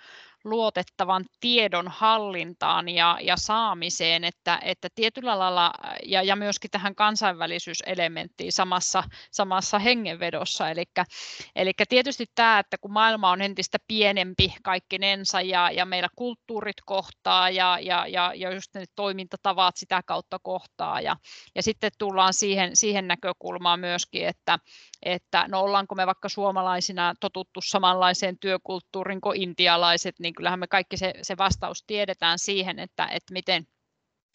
luotettavan tiedon hallintaan ja saamiseen, että tietyllä lailla ja myöskin tähän kansainvälisyyselementtiin samassa hengenvedossa, eli tietysti tämä, että kun maailma on entistä pienempi kaikkinensa ja meillä kulttuurit kohtaa ja just ne toimintatavat sitä kautta kohtaa ja sitten tullaan siihen näkökulmaan myöskin, että no ollaanko me vaikka suomalaisina totuttu samanlaiseen työkulttuuriin kuin intialaiset, niin kyllähän me kaikki se vastaus tiedetään siihen, että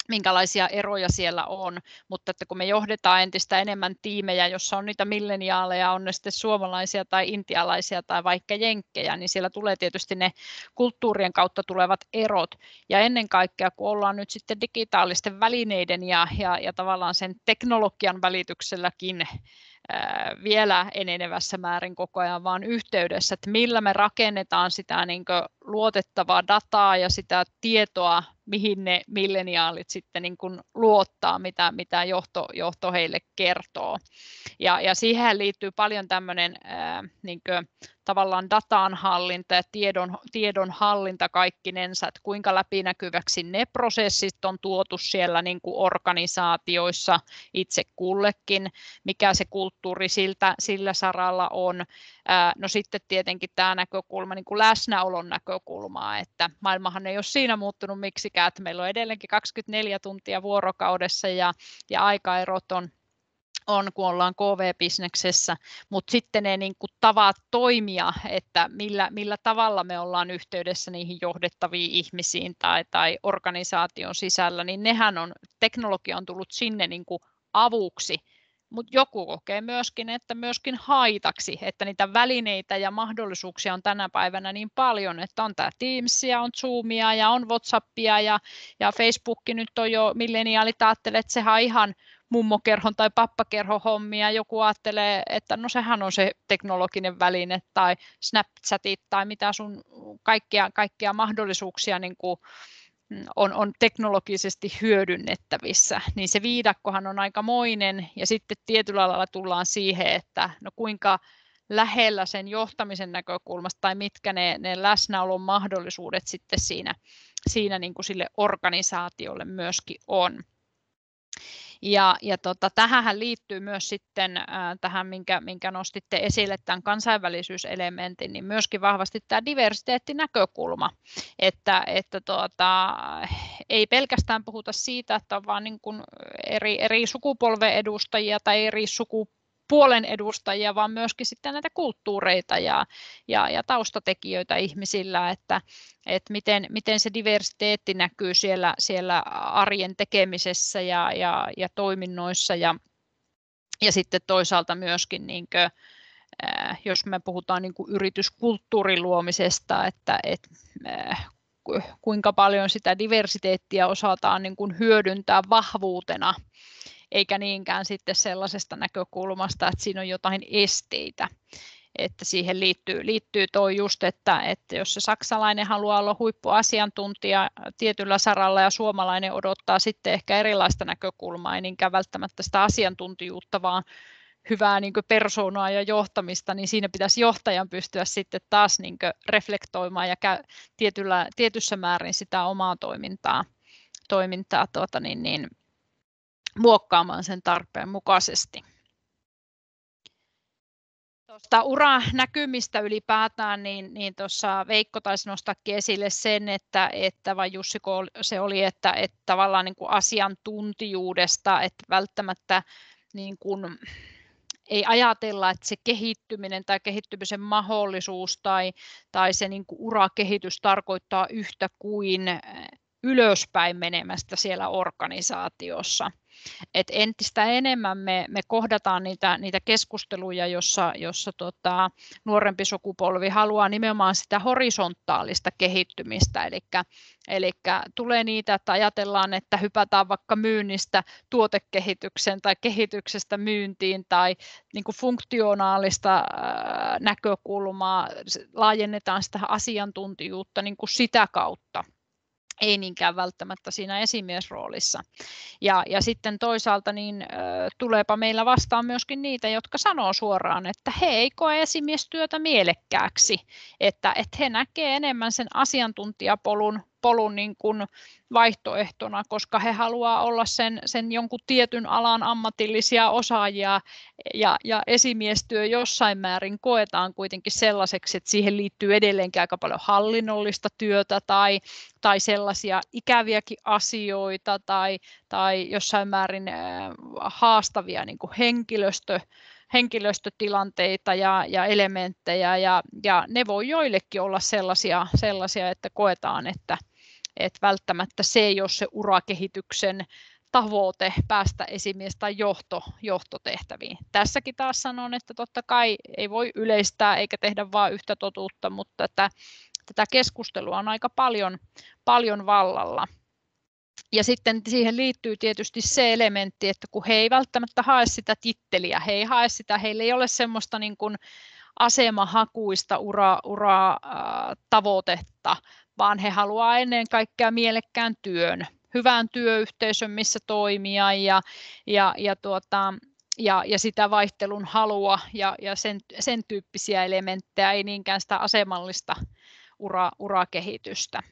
minkälaisia eroja siellä on, mutta että kun me johdetaan entistä enemmän tiimejä, jossa on niitä milleniaaleja, on ne sitten suomalaisia tai intialaisia tai vaikka jenkkejä, niin siellä tulee tietysti ne kulttuurien kautta tulevat erot. Ja ennen kaikkea, kun ollaan nyt sitten digitaalisten välineiden ja tavallaan sen teknologian välitykselläkin vielä enenevässä määrin koko ajan vaan yhteydessä, että millä me rakennetaan sitä niin kuin luotettavaa dataa ja sitä tietoa, mihin ne milleniaalit sitten niin kuin luottaa, mitä johto heille kertoo. Ja siihen liittyy paljon tämmöinen niin kuin tavallaan datan hallinta ja tiedon hallinta kaikkinensa, että kuinka läpinäkyväksi ne prosessit on tuotu siellä niin kuin organisaatioissa itse kullekin, mikä se kulttuuri sillä saralla on. No sitten tietenkin tämä näkökulma, niin kuin läsnäolon näkökulmaa, että maailmahan ei ole siinä muuttunut miksikään, että meillä on edelleenkin 24 tuntia vuorokaudessa ja aikaerot on, kun ollaan KV-bisneksessä, mutta sitten ne niin kuin tavat toimia, että millä tavalla me ollaan yhteydessä niihin johdettaviin ihmisiin tai organisaation sisällä, niin teknologia on tullut sinne niin kuin avuksi, mutta joku kokee myöskin, että myöskin haitaksi, että niitä välineitä ja mahdollisuuksia on tänä päivänä niin paljon, että on tämä Teamsia, on Zoomia ja on WhatsAppia ja Facebook nyt on jo milleniaalit ajattelee, että sehän on ihan mummokerhon tai pappakerhon hommia, joku ajattelee, että no sehän on se teknologinen väline tai Snapchatit tai mitä sun kaikkia mahdollisuuksia niin kuin on teknologisesti hyödynnettävissä, niin se viidakkohan on aikamoinen ja sitten tietyllä lailla tullaan siihen, että no kuinka lähellä sen johtamisen näkökulmasta tai mitkä ne läsnäolon mahdollisuudet sitten siinä niin kuin sille organisaatiolle myöskin on. Ja tähän liittyy myös sitten tähän, minkä nostitte esille, tämän kansainvälisyyselementin, niin myöskin vahvasti tämä diversiteettinäkökulma, että ei pelkästään puhuta siitä, että on vain niin kuin eri sukupolven edustajia tai eri sukupuolen edustajia, vaan myöskin sitten näitä kulttuureita ja taustatekijöitä ihmisillä, että miten se diversiteetti näkyy siellä arjen tekemisessä ja toiminnoissa ja sitten toisaalta myöskin jos me puhutaan niin kuin yrityskulttuurin luomisesta, että kuinka paljon sitä diversiteettiä osataan niin kuin hyödyntää vahvuutena, eikä niinkään sitten sellaisesta näkökulmasta, että siinä on jotain esteitä. Että siihen liittyy toi just, että jos se saksalainen haluaa olla huippuasiantuntija tietyllä saralla ja suomalainen odottaa sitten ehkä erilaista näkökulmaa, ei niinkään välttämättä sitä asiantuntijuutta, vaan hyvää niin kuin persoonaa ja johtamista, niin siinä pitäisi johtajan pystyä sitten taas niin kuin reflektoimaan ja tietyssä määrin sitä omaa toimintaa muokkaamaan sen tarpeen mukaisesti. Tuosta uranäkymistä ylipäätään, niin tuossa Veikko taisi nostaakin esille sen, että vai Jussiko se oli, että tavallaan niin kuin asiantuntijuudesta, että välttämättä niin kuin ei ajatella, että se kehittyminen tai kehittymisen mahdollisuus tai se niin kuin urakehitys tarkoittaa yhtä kuin ylöspäin menemästä siellä organisaatiossa. Et entistä enemmän me kohdataan niitä keskusteluja, jossa nuorempi sukupolvi haluaa nimenomaan sitä horisontaalista kehittymistä, eli tulee niitä, että ajatellaan, että hypätään vaikka myynnistä tuotekehitykseen tai kehityksestä myyntiin tai niin kuin funktionaalista näkökulmaa, laajennetaan sitä asiantuntijuutta niin kuin sitä kautta. Ei niinkään välttämättä siinä esimiesroolissa. Ja sitten toisaalta niin tuleepa meillä vastaan myöskin niitä, jotka sanoo suoraan, että he ei koe esimiestyötä mielekkääksi, että he näkee enemmän sen asiantuntijapolun niin kuin vaihtoehtona, koska he haluaa olla sen jonkun tietyn alan ammatillisia osaajia ja esimiestyö jossain määrin koetaan kuitenkin sellaiseksi, että siihen liittyy edelleenkin aika paljon hallinnollista työtä tai sellaisia ikäviäkin asioita tai jossain määrin haastavia niin kuin henkilöstötilanteita ja elementtejä ja ne voi joillekin olla sellaisia että koetaan, että välttämättä se ei ole se urakehityksen tavoite päästä esimies- tai johtotehtäviin. Tässäkin taas sanon, että totta kai ei voi yleistää eikä tehdä vain yhtä totuutta, mutta tätä keskustelua on aika paljon vallalla. Ja sitten siihen liittyy tietysti se elementti, että kun he ei välttämättä hae sitä titteliä, heillä ei ole semmoista niin kuin asemahakuista uratavoitetta, vaan he haluaa ennen kaikkea mielekkään työn, hyvän työyhteisön, missä toimia ja ja sitä vaihtelun halua ja sen tyyppisiä elementtejä, ei niinkään sitä asemallista urakehitystä.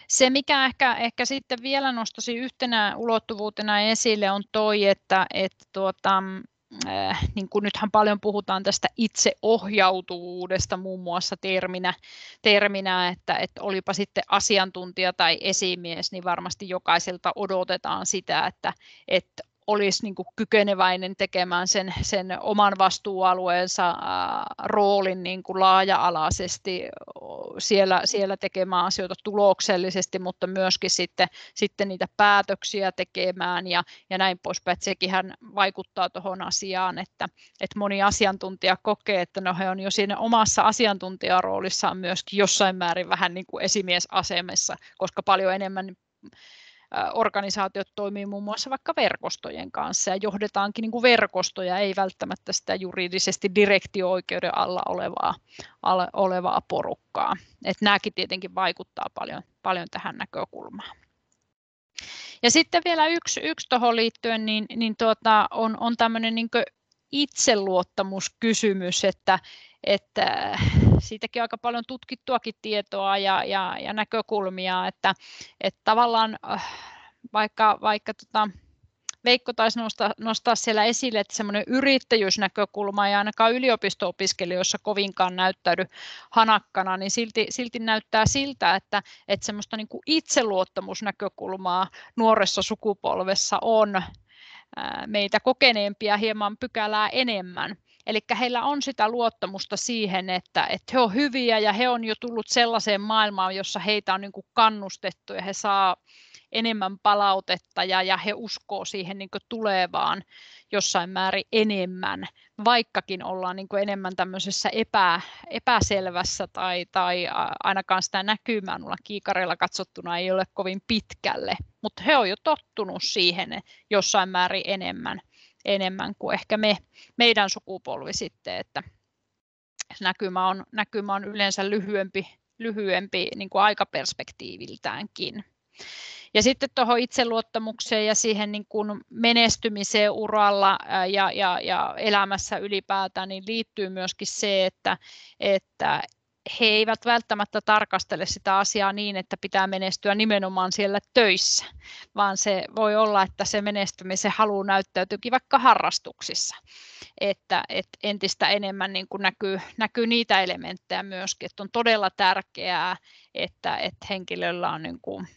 Se, mikä ehkä sitten vielä nostaisin yhtenä ulottuvuutena esille, on toi, että niin kuin nythän paljon puhutaan tästä itseohjautuvuudesta muun muassa terminä että olipa sitten asiantuntija tai esimies, niin varmasti jokaiselta odotetaan sitä, että olisi niin kuin kykeneväinen tekemään sen oman vastuualueensa roolin niin kuin laaja-alaisesti, siellä tekemään asioita tuloksellisesti, mutta myöskin sitten niitä päätöksiä tekemään ja näin poispäin. Sekinhän vaikuttaa tuohon asiaan, että moni asiantuntija kokee, että no he on jo siinä omassa asiantuntijaroolissaan myöskin jossain määrin vähän niin kuin esimiesasemassa, koska paljon enemmän organisaatiot toimii muun muassa vaikka verkostojen kanssa ja johdetaankin niin kuin verkostoja, ei välttämättä sitä juridisesti direktio-oikeuden alla olevaa porukkaa. Että nämäkin tietenkin vaikuttaa paljon tähän näkökulmaan. Ja sitten vielä yksi tuohon liittyen on tämmöinen niin kuin itseluottamuskysymys, että siitäkin on aika paljon tutkittuakin tietoa ja näkökulmia, että tavallaan vaikka Veikko taisi nostaa siellä esille, että semmoinen yrittäjyysnäkökulma ei ainakaan yliopisto-opiskelijoissa kovinkaan näyttäydy hanakkana, niin silti näyttää siltä, että semmoista niin kuin itseluottamusnäkökulmaa nuoressa sukupolvessa on meitä kokeneempia hieman pykälää enemmän. Eli heillä on sitä luottamusta siihen, että he on hyviä ja he on jo tullut sellaiseen maailmaan, jossa heitä on niin kuin kannustettu ja he saa enemmän palautetta ja he uskoo siihen niin kuin tulevaan jossain määrin enemmän, vaikkakin ollaan niin kuin enemmän tämmöisessä epäselvässä tai ainakaan sitä näkymää noilla kiikareilla katsottuna ei ole kovin pitkälle, mutta he on jo tottunut siihen jossain määrin enemmän kuin ehkä meidän sukupolvi sitten, että näkymä on yleensä lyhyempi niin kuin aikaperspektiiviltäänkin. Ja sitten tuohon itseluottamukseen ja siihen niin kuin menestymiseen uralla ja elämässä ylipäätään niin liittyy myöskin se, että he eivät välttämättä tarkastele sitä asiaa niin, että pitää menestyä nimenomaan siellä töissä, vaan se voi olla, että se menestymisen halu näyttäytyykin vaikka harrastuksissa, että entistä enemmän niin kuin näkyy niitä elementtejä myöskin, että on todella tärkeää, että henkilöllä on niin kuin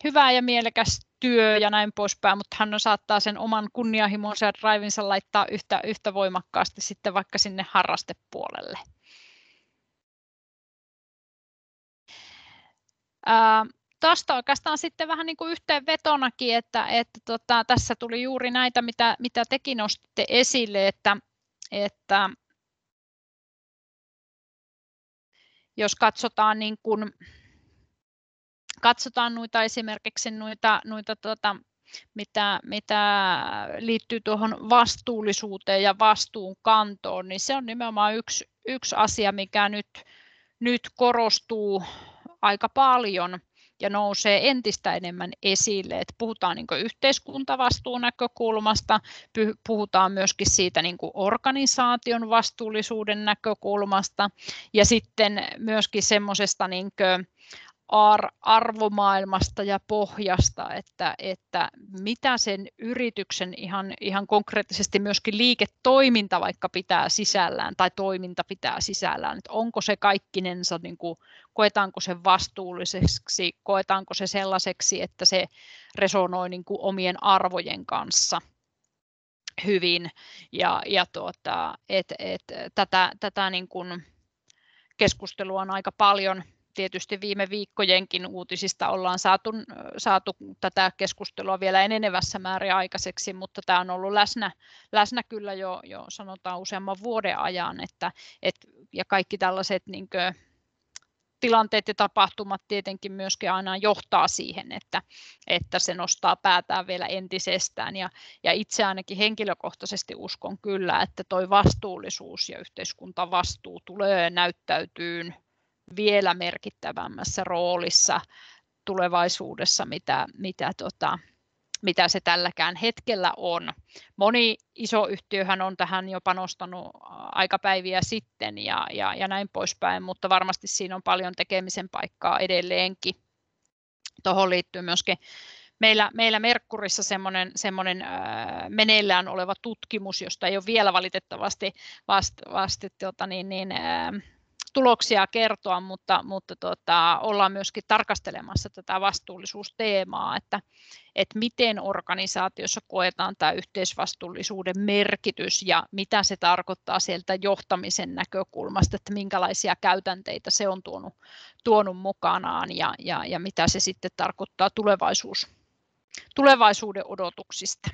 hyvä ja mielekäs työ ja näin poispäin, mutta hän saattaa sen oman kunnianhimonsa ja drivinsa laittaa yhtä voimakkaasti sitten vaikka sinne harrastepuolelle. Tuosta oikeastaan sitten vähän niin kuin yhteenvetonakin, että tässä tuli juuri näitä, mitä tekin nostitte esille, että jos katsotaan noita esimerkiksi noita mitä liittyy tuohon vastuullisuuteen ja vastuunkantoon, niin se on nimenomaan yksi asia, mikä nyt korostuu aika paljon ja nousee entistä enemmän esille, että puhutaan niin kuin yhteiskuntavastuun näkökulmasta, puhutaan myöskin siitä niin kuin organisaation vastuullisuuden näkökulmasta ja sitten myöskin semmoisesta niin kuin arvomaailmasta ja pohjasta, että mitä sen yrityksen ihan konkreettisesti myöskin liiketoiminta vaikka pitää sisällään tai toiminta pitää sisällään, että onko se kaikkinensa, niin kuin, koetaanko se vastuulliseksi, koetaanko se sellaiseksi, että se resonoi niin kuin omien arvojen kanssa hyvin tätä niin kuin keskustelua on aika paljon. Tietysti viime viikkojenkin uutisista ollaan saatu tätä keskustelua vielä enenevässä määrin aikaiseksi, mutta tämä on ollut läsnä kyllä jo sanotaan useamman vuoden ajan, ja kaikki tällaiset niin kuin tilanteet ja tapahtumat tietenkin myöskin aina johtaa siihen, että se nostaa päätään vielä entisestään. Ja itse ainakin henkilökohtaisesti uskon kyllä, että tuo vastuullisuus ja yhteiskuntavastuu tulee näyttäytyyn vielä merkittävämmässä roolissa tulevaisuudessa, mitä mitä se tälläkään hetkellä on. Moni iso yhtiöhän on tähän jo panostanut aikapäiviä sitten ja näin poispäin, mutta varmasti siinä on paljon tekemisen paikkaa edelleenkin. Tuohon liittyy myöskin meillä Merkurissa semmoinen meneillään oleva tutkimus, josta ei ole vielä valitettavasti tuloksia kertoa, mutta ollaan myöskin tarkastelemassa tätä vastuullisuusteemaa, että miten organisaatiossa koetaan tämä yhteisvastuullisuuden merkitys ja mitä se tarkoittaa sieltä johtamisen näkökulmasta, että minkälaisia käytänteitä se on tuonut mukanaan ja mitä se sitten tarkoittaa tulevaisuuden odotuksista.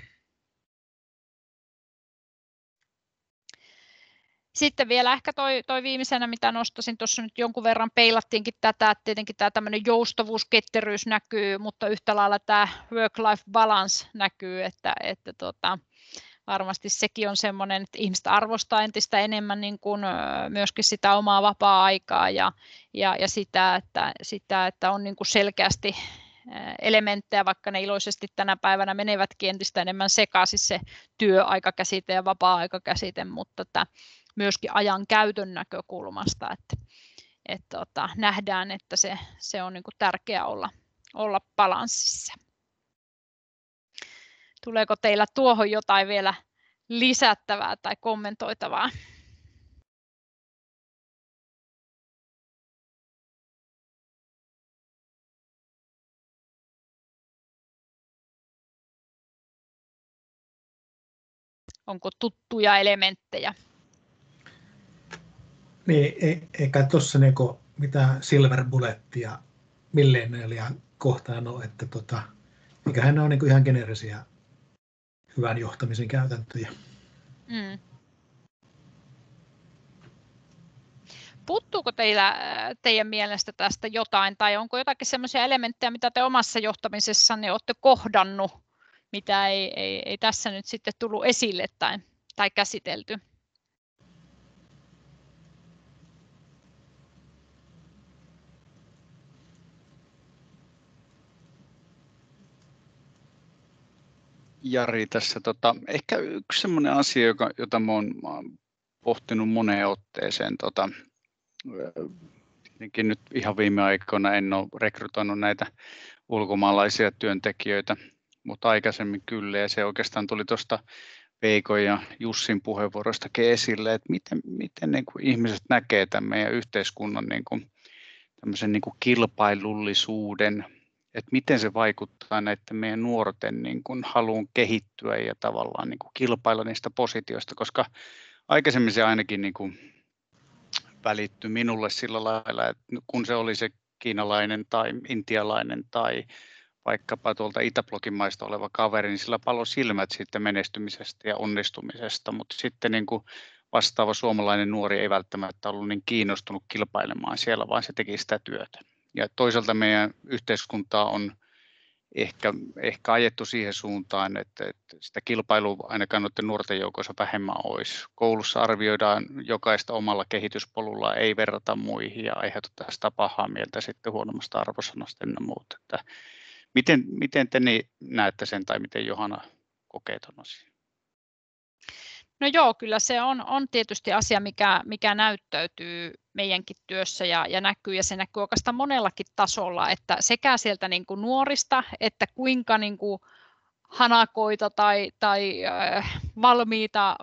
Sitten vielä ehkä toi viimeisenä, mitä nostaisin, tuossa nyt jonkun verran peilattiinkin tätä, että tietenkin tämä tämmöinen joustavuus, ketteryys näkyy, mutta yhtä lailla tämä work-life balance näkyy, että varmasti sekin on semmoinen, että ihmiset arvostaa entistä enemmän niin kuin myöskin sitä omaa vapaa-aikaa ja sitä, että on niin kuin selkeästi elementtejä, vaikka ne iloisesti tänä päivänä menevätkin entistä enemmän sekaisin se työaikakäsite ja vapaa-aikakäsite, mutta myöskin ajan käytön näkökulmasta, että nähdään, että se on niin kuin tärkeää olla balanssissa. Tuleeko teillä tuohon jotain vielä lisättävää tai kommentoitavaa? Onko tuttuja elementtejä? Niin, eikä tuossa niinku mitään silver bullettia millenialia kohtaan ole, että eiköhän ne ole niinku ihan geneerisiä hyvän johtamisen käytäntöjä. Puuttuuko teidän mielestä tästä jotain, tai onko jotakin sellaisia elementtejä, mitä te omassa johtamisessanne olette kohdannut, mitä ei tässä nyt sitten tullut esille tai käsitelty? Jari tässä. Ehkä yksi sellainen asia, jota mä oon pohtinut moneen otteeseen. Tietenkin nyt ihan viime aikoina en ole rekrytoinut näitä ulkomaalaisia työntekijöitä, mutta aikaisemmin kyllä. Ja se oikeastaan tuli tuosta Veikon ja Jussin puheenvuorostakin esille, että miten niin kuin ihmiset näkee tämän meidän yhteiskunnan niin kuin, tämmöisen niin kuin kilpailullisuuden, että miten se vaikuttaa näiden meidän nuorten niin kuin haluun kehittyä ja tavallaan niin kuin kilpailla niistä positioista, koska aikaisemmin se ainakin niin kuin välittyi minulle sillä lailla, että kun se oli se kiinalainen tai intialainen tai vaikkapa tuolta Itäblogin maista oleva kaveri, niin sillä paloi silmät sitten menestymisestä ja onnistumisesta, mutta sitten niin kuin vastaava suomalainen nuori ei välttämättä ollut niin kiinnostunut kilpailemaan siellä, vaan se teki sitä työtä. Ja toisaalta meidän yhteiskuntaa on ehkä ajettu siihen suuntaan, että sitä kilpailua ainakaan noiden nuorten joukossa vähemmän olisi. Koulussa arvioidaan jokaista omalla kehityspolulla, ei verrata muihin ja aiheuttaa sitä pahaa mieltä sitten huonommasta arvosanasta ennen muuta. Että miten te näette sen tai miten Johanna kokee tuon asian? No joo, kyllä se on tietysti asia, mikä näyttäytyy meidänkin työssä ja näkyy, ja se näkyy oikeastaan monellakin tasolla, että sekä sieltä niin kuin nuorista, että kuinka niin kuin hanakoita tai valmiita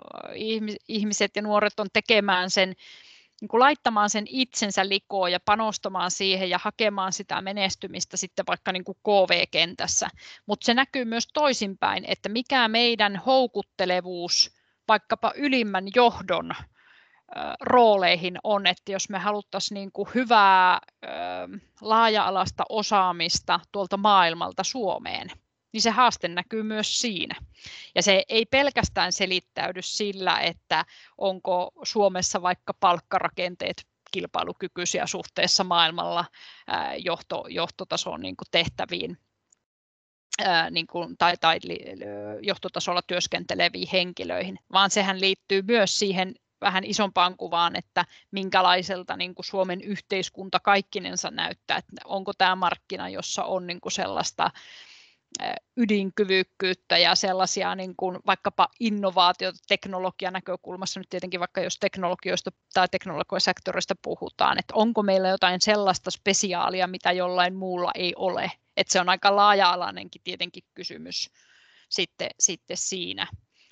ihmiset ja nuoret on tekemään sen, niin kuin laittamaan sen itsensä likoon ja panostamaan siihen ja hakemaan sitä menestymistä sitten vaikka niin kuin KV-kentässä, mutta se näkyy myös toisinpäin, että mikä meidän houkuttelevuus vaikkapa ylimmän johdon rooleihin on, että jos me haluttaisiin niin kuin hyvää laaja-alaista osaamista tuolta maailmalta Suomeen, niin se haaste näkyy myös siinä. Ja se ei pelkästään selittäydy sillä, että onko Suomessa vaikka palkkarakenteet kilpailukykyisiä suhteessa maailmalla johtotason niin kuin tehtäviin niin kuin, tai johtotasolla työskenteleviin henkilöihin, vaan sehän liittyy myös siihen vähän isompaan kuvaan, että minkälaiselta niin kuin Suomen yhteiskunta kaikkinensa näyttää, että onko tämä markkina, jossa on niin kuin sellaista ydinkyvykkyyttä ja sellaisia niin kuin vaikkapa innovaatioita teknologian näkökulmassa, nyt tietenkin vaikka jos teknologioista tai teknologiasektorista puhutaan, että onko meillä jotain sellaista spesiaalia, mitä jollain muulla ei ole, että se on aika laaja-alainenkin tietenkin kysymys sitten siinä,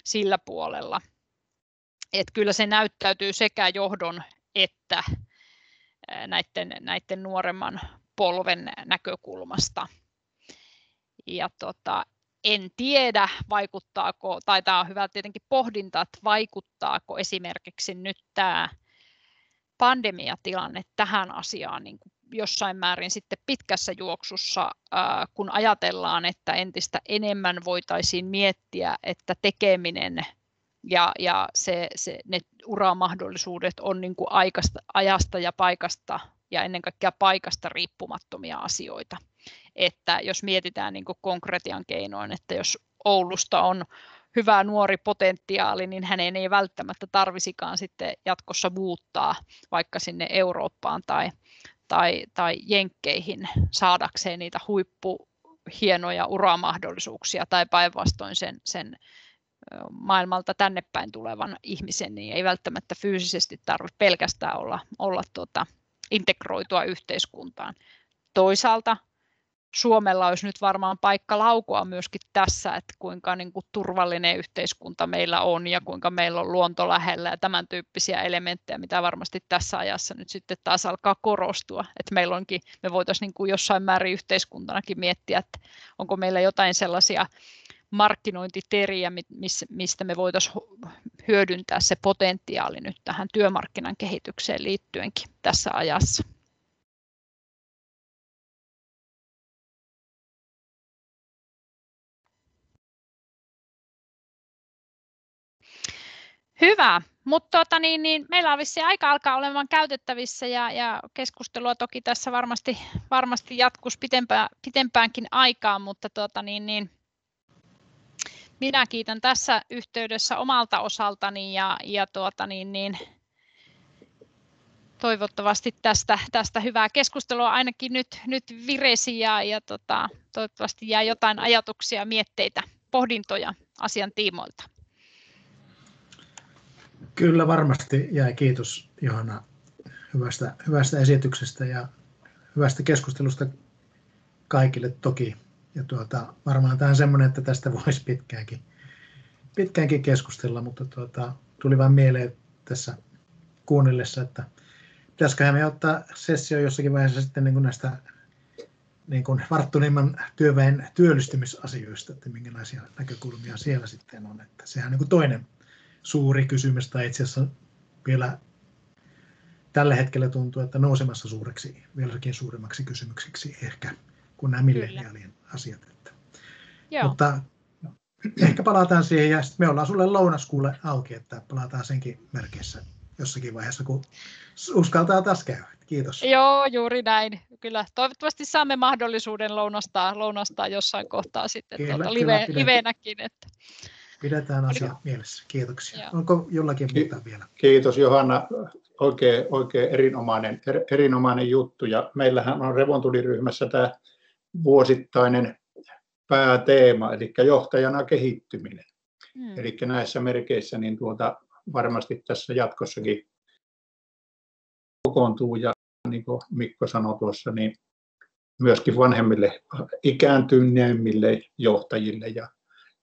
sillä puolella. Että kyllä se näyttäytyy sekä johdon että näiden nuoremman polven näkökulmasta. Ja en tiedä, vaikuttaako, tai tämä on hyvä tietenkin pohdinta, että vaikuttaako esimerkiksi nyt tämä pandemiatilanne tähän asiaan niin kuin jossain määrin sitten pitkässä juoksussa, kun ajatellaan, että entistä enemmän voitaisiin miettiä, että tekeminen ja ne uramahdollisuudet on niin kuin ajasta ja paikasta ja ennen kaikkea paikasta riippumattomia asioita. Että jos mietitään niin kuin konkretian keinoin, että jos Oulusta on hyvä nuori potentiaali, niin hänen ei välttämättä tarvisikaan sitten jatkossa muuttaa vaikka sinne Eurooppaan tai Jenkkeihin saadakseen niitä huippuhienoja uramahdollisuuksia tai päinvastoin sen maailmalta tänne päin tulevan ihmisen, niin ei välttämättä fyysisesti tarvitse pelkästään olla integroitua yhteiskuntaan. Toisaalta Suomella olisi nyt varmaan paikka laukua myöskin tässä, että kuinka niin kuin turvallinen yhteiskunta meillä on ja kuinka meillä on luonto lähellä ja tämän tyyppisiä elementtejä, mitä varmasti tässä ajassa nyt sitten taas alkaa korostua. Että me voitaisiin niin kuin jossain määrin yhteiskuntanakin miettiä, että onko meillä jotain sellaisia markkinointiteriä, mistä me voitaisiin hyödyntää se potentiaali nyt tähän työmarkkinan kehitykseen liittyenkin tässä ajassa. Hyvä, mutta meillä on vissiin aika alkaa olemaan käytettävissä ja keskustelua toki tässä varmasti jatkuisi pitempäänkin aikaa, mutta minä kiitän tässä yhteydessä omalta osaltani ja toivottavasti tästä hyvää keskustelua ainakin nyt viresi ja toivottavasti jää jotain ajatuksia, mietteitä, pohdintoja asian tiimoilta. Kyllä varmasti jäi. Kiitos Johanna hyvästä esityksestä ja hyvästä keskustelusta kaikille toki. Ja varmaan tämä on semmoinen, että tästä voisi pitkäänkin keskustella, mutta tuli vain mieleen tässä kuunnellessa, että pitäisiköhän me ottaa sessio jossakin vaiheessa sitten niin kuin näistä niin kuin varttuneimman työväen työllistymisasioista, että minkälaisia näkökulmia siellä sitten on. Että sehän on niin kuin toinen suuri kysymys, tai itse asiassa vielä tällä hetkellä tuntuu, että nousemassa vieläkin suuremmaksi kysymykseksi ehkä kuin nämä milleniaalien asiat. Mutta ehkä palataan siihen, ja me ollaan sulle lounaskuulle auki, että palataan senkin merkeissä jossakin vaiheessa, kun uskaltaa taas käydä. Kiitos. Joo, juuri näin. Kyllä, toivottavasti saamme mahdollisuuden lounastaa jossain kohtaa sitten liveenäkin. Että pidetään asia mielessä. Kiitoksia. Joo. Onko jollakin muuta vielä? Kiitos Johanna. Oikein erinomainen juttu. Ja meillähän on Revontuliryhmässä tämä vuosittainen pääteema, eli johtajana kehittyminen. Eli näissä merkeissä niin varmasti tässä jatkossakin kokoontuu ja niin kuin Mikko sanoi tuossa, niin myöskin vanhemmille ikääntyneemmille johtajille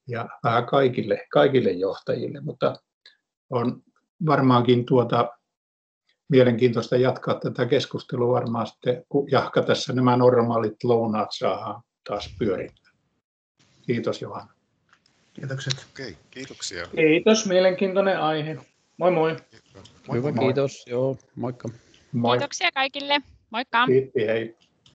ja vähän kaikille johtajille, mutta on varmaankin mielenkiintoista jatkaa tätä keskustelua varmaan sitten, kun jahka tässä nämä normaalit lounaat saadaan taas pyörittää. Kiitos Johanna. Kiitokset. Okei, kiitoksia. Kiitos, mielenkiintoinen aihe. Moi moi. Hyvä, kiitos. Joo, moikka. Moi. Kiitoksia kaikille. Moikka. Kiitti, hei.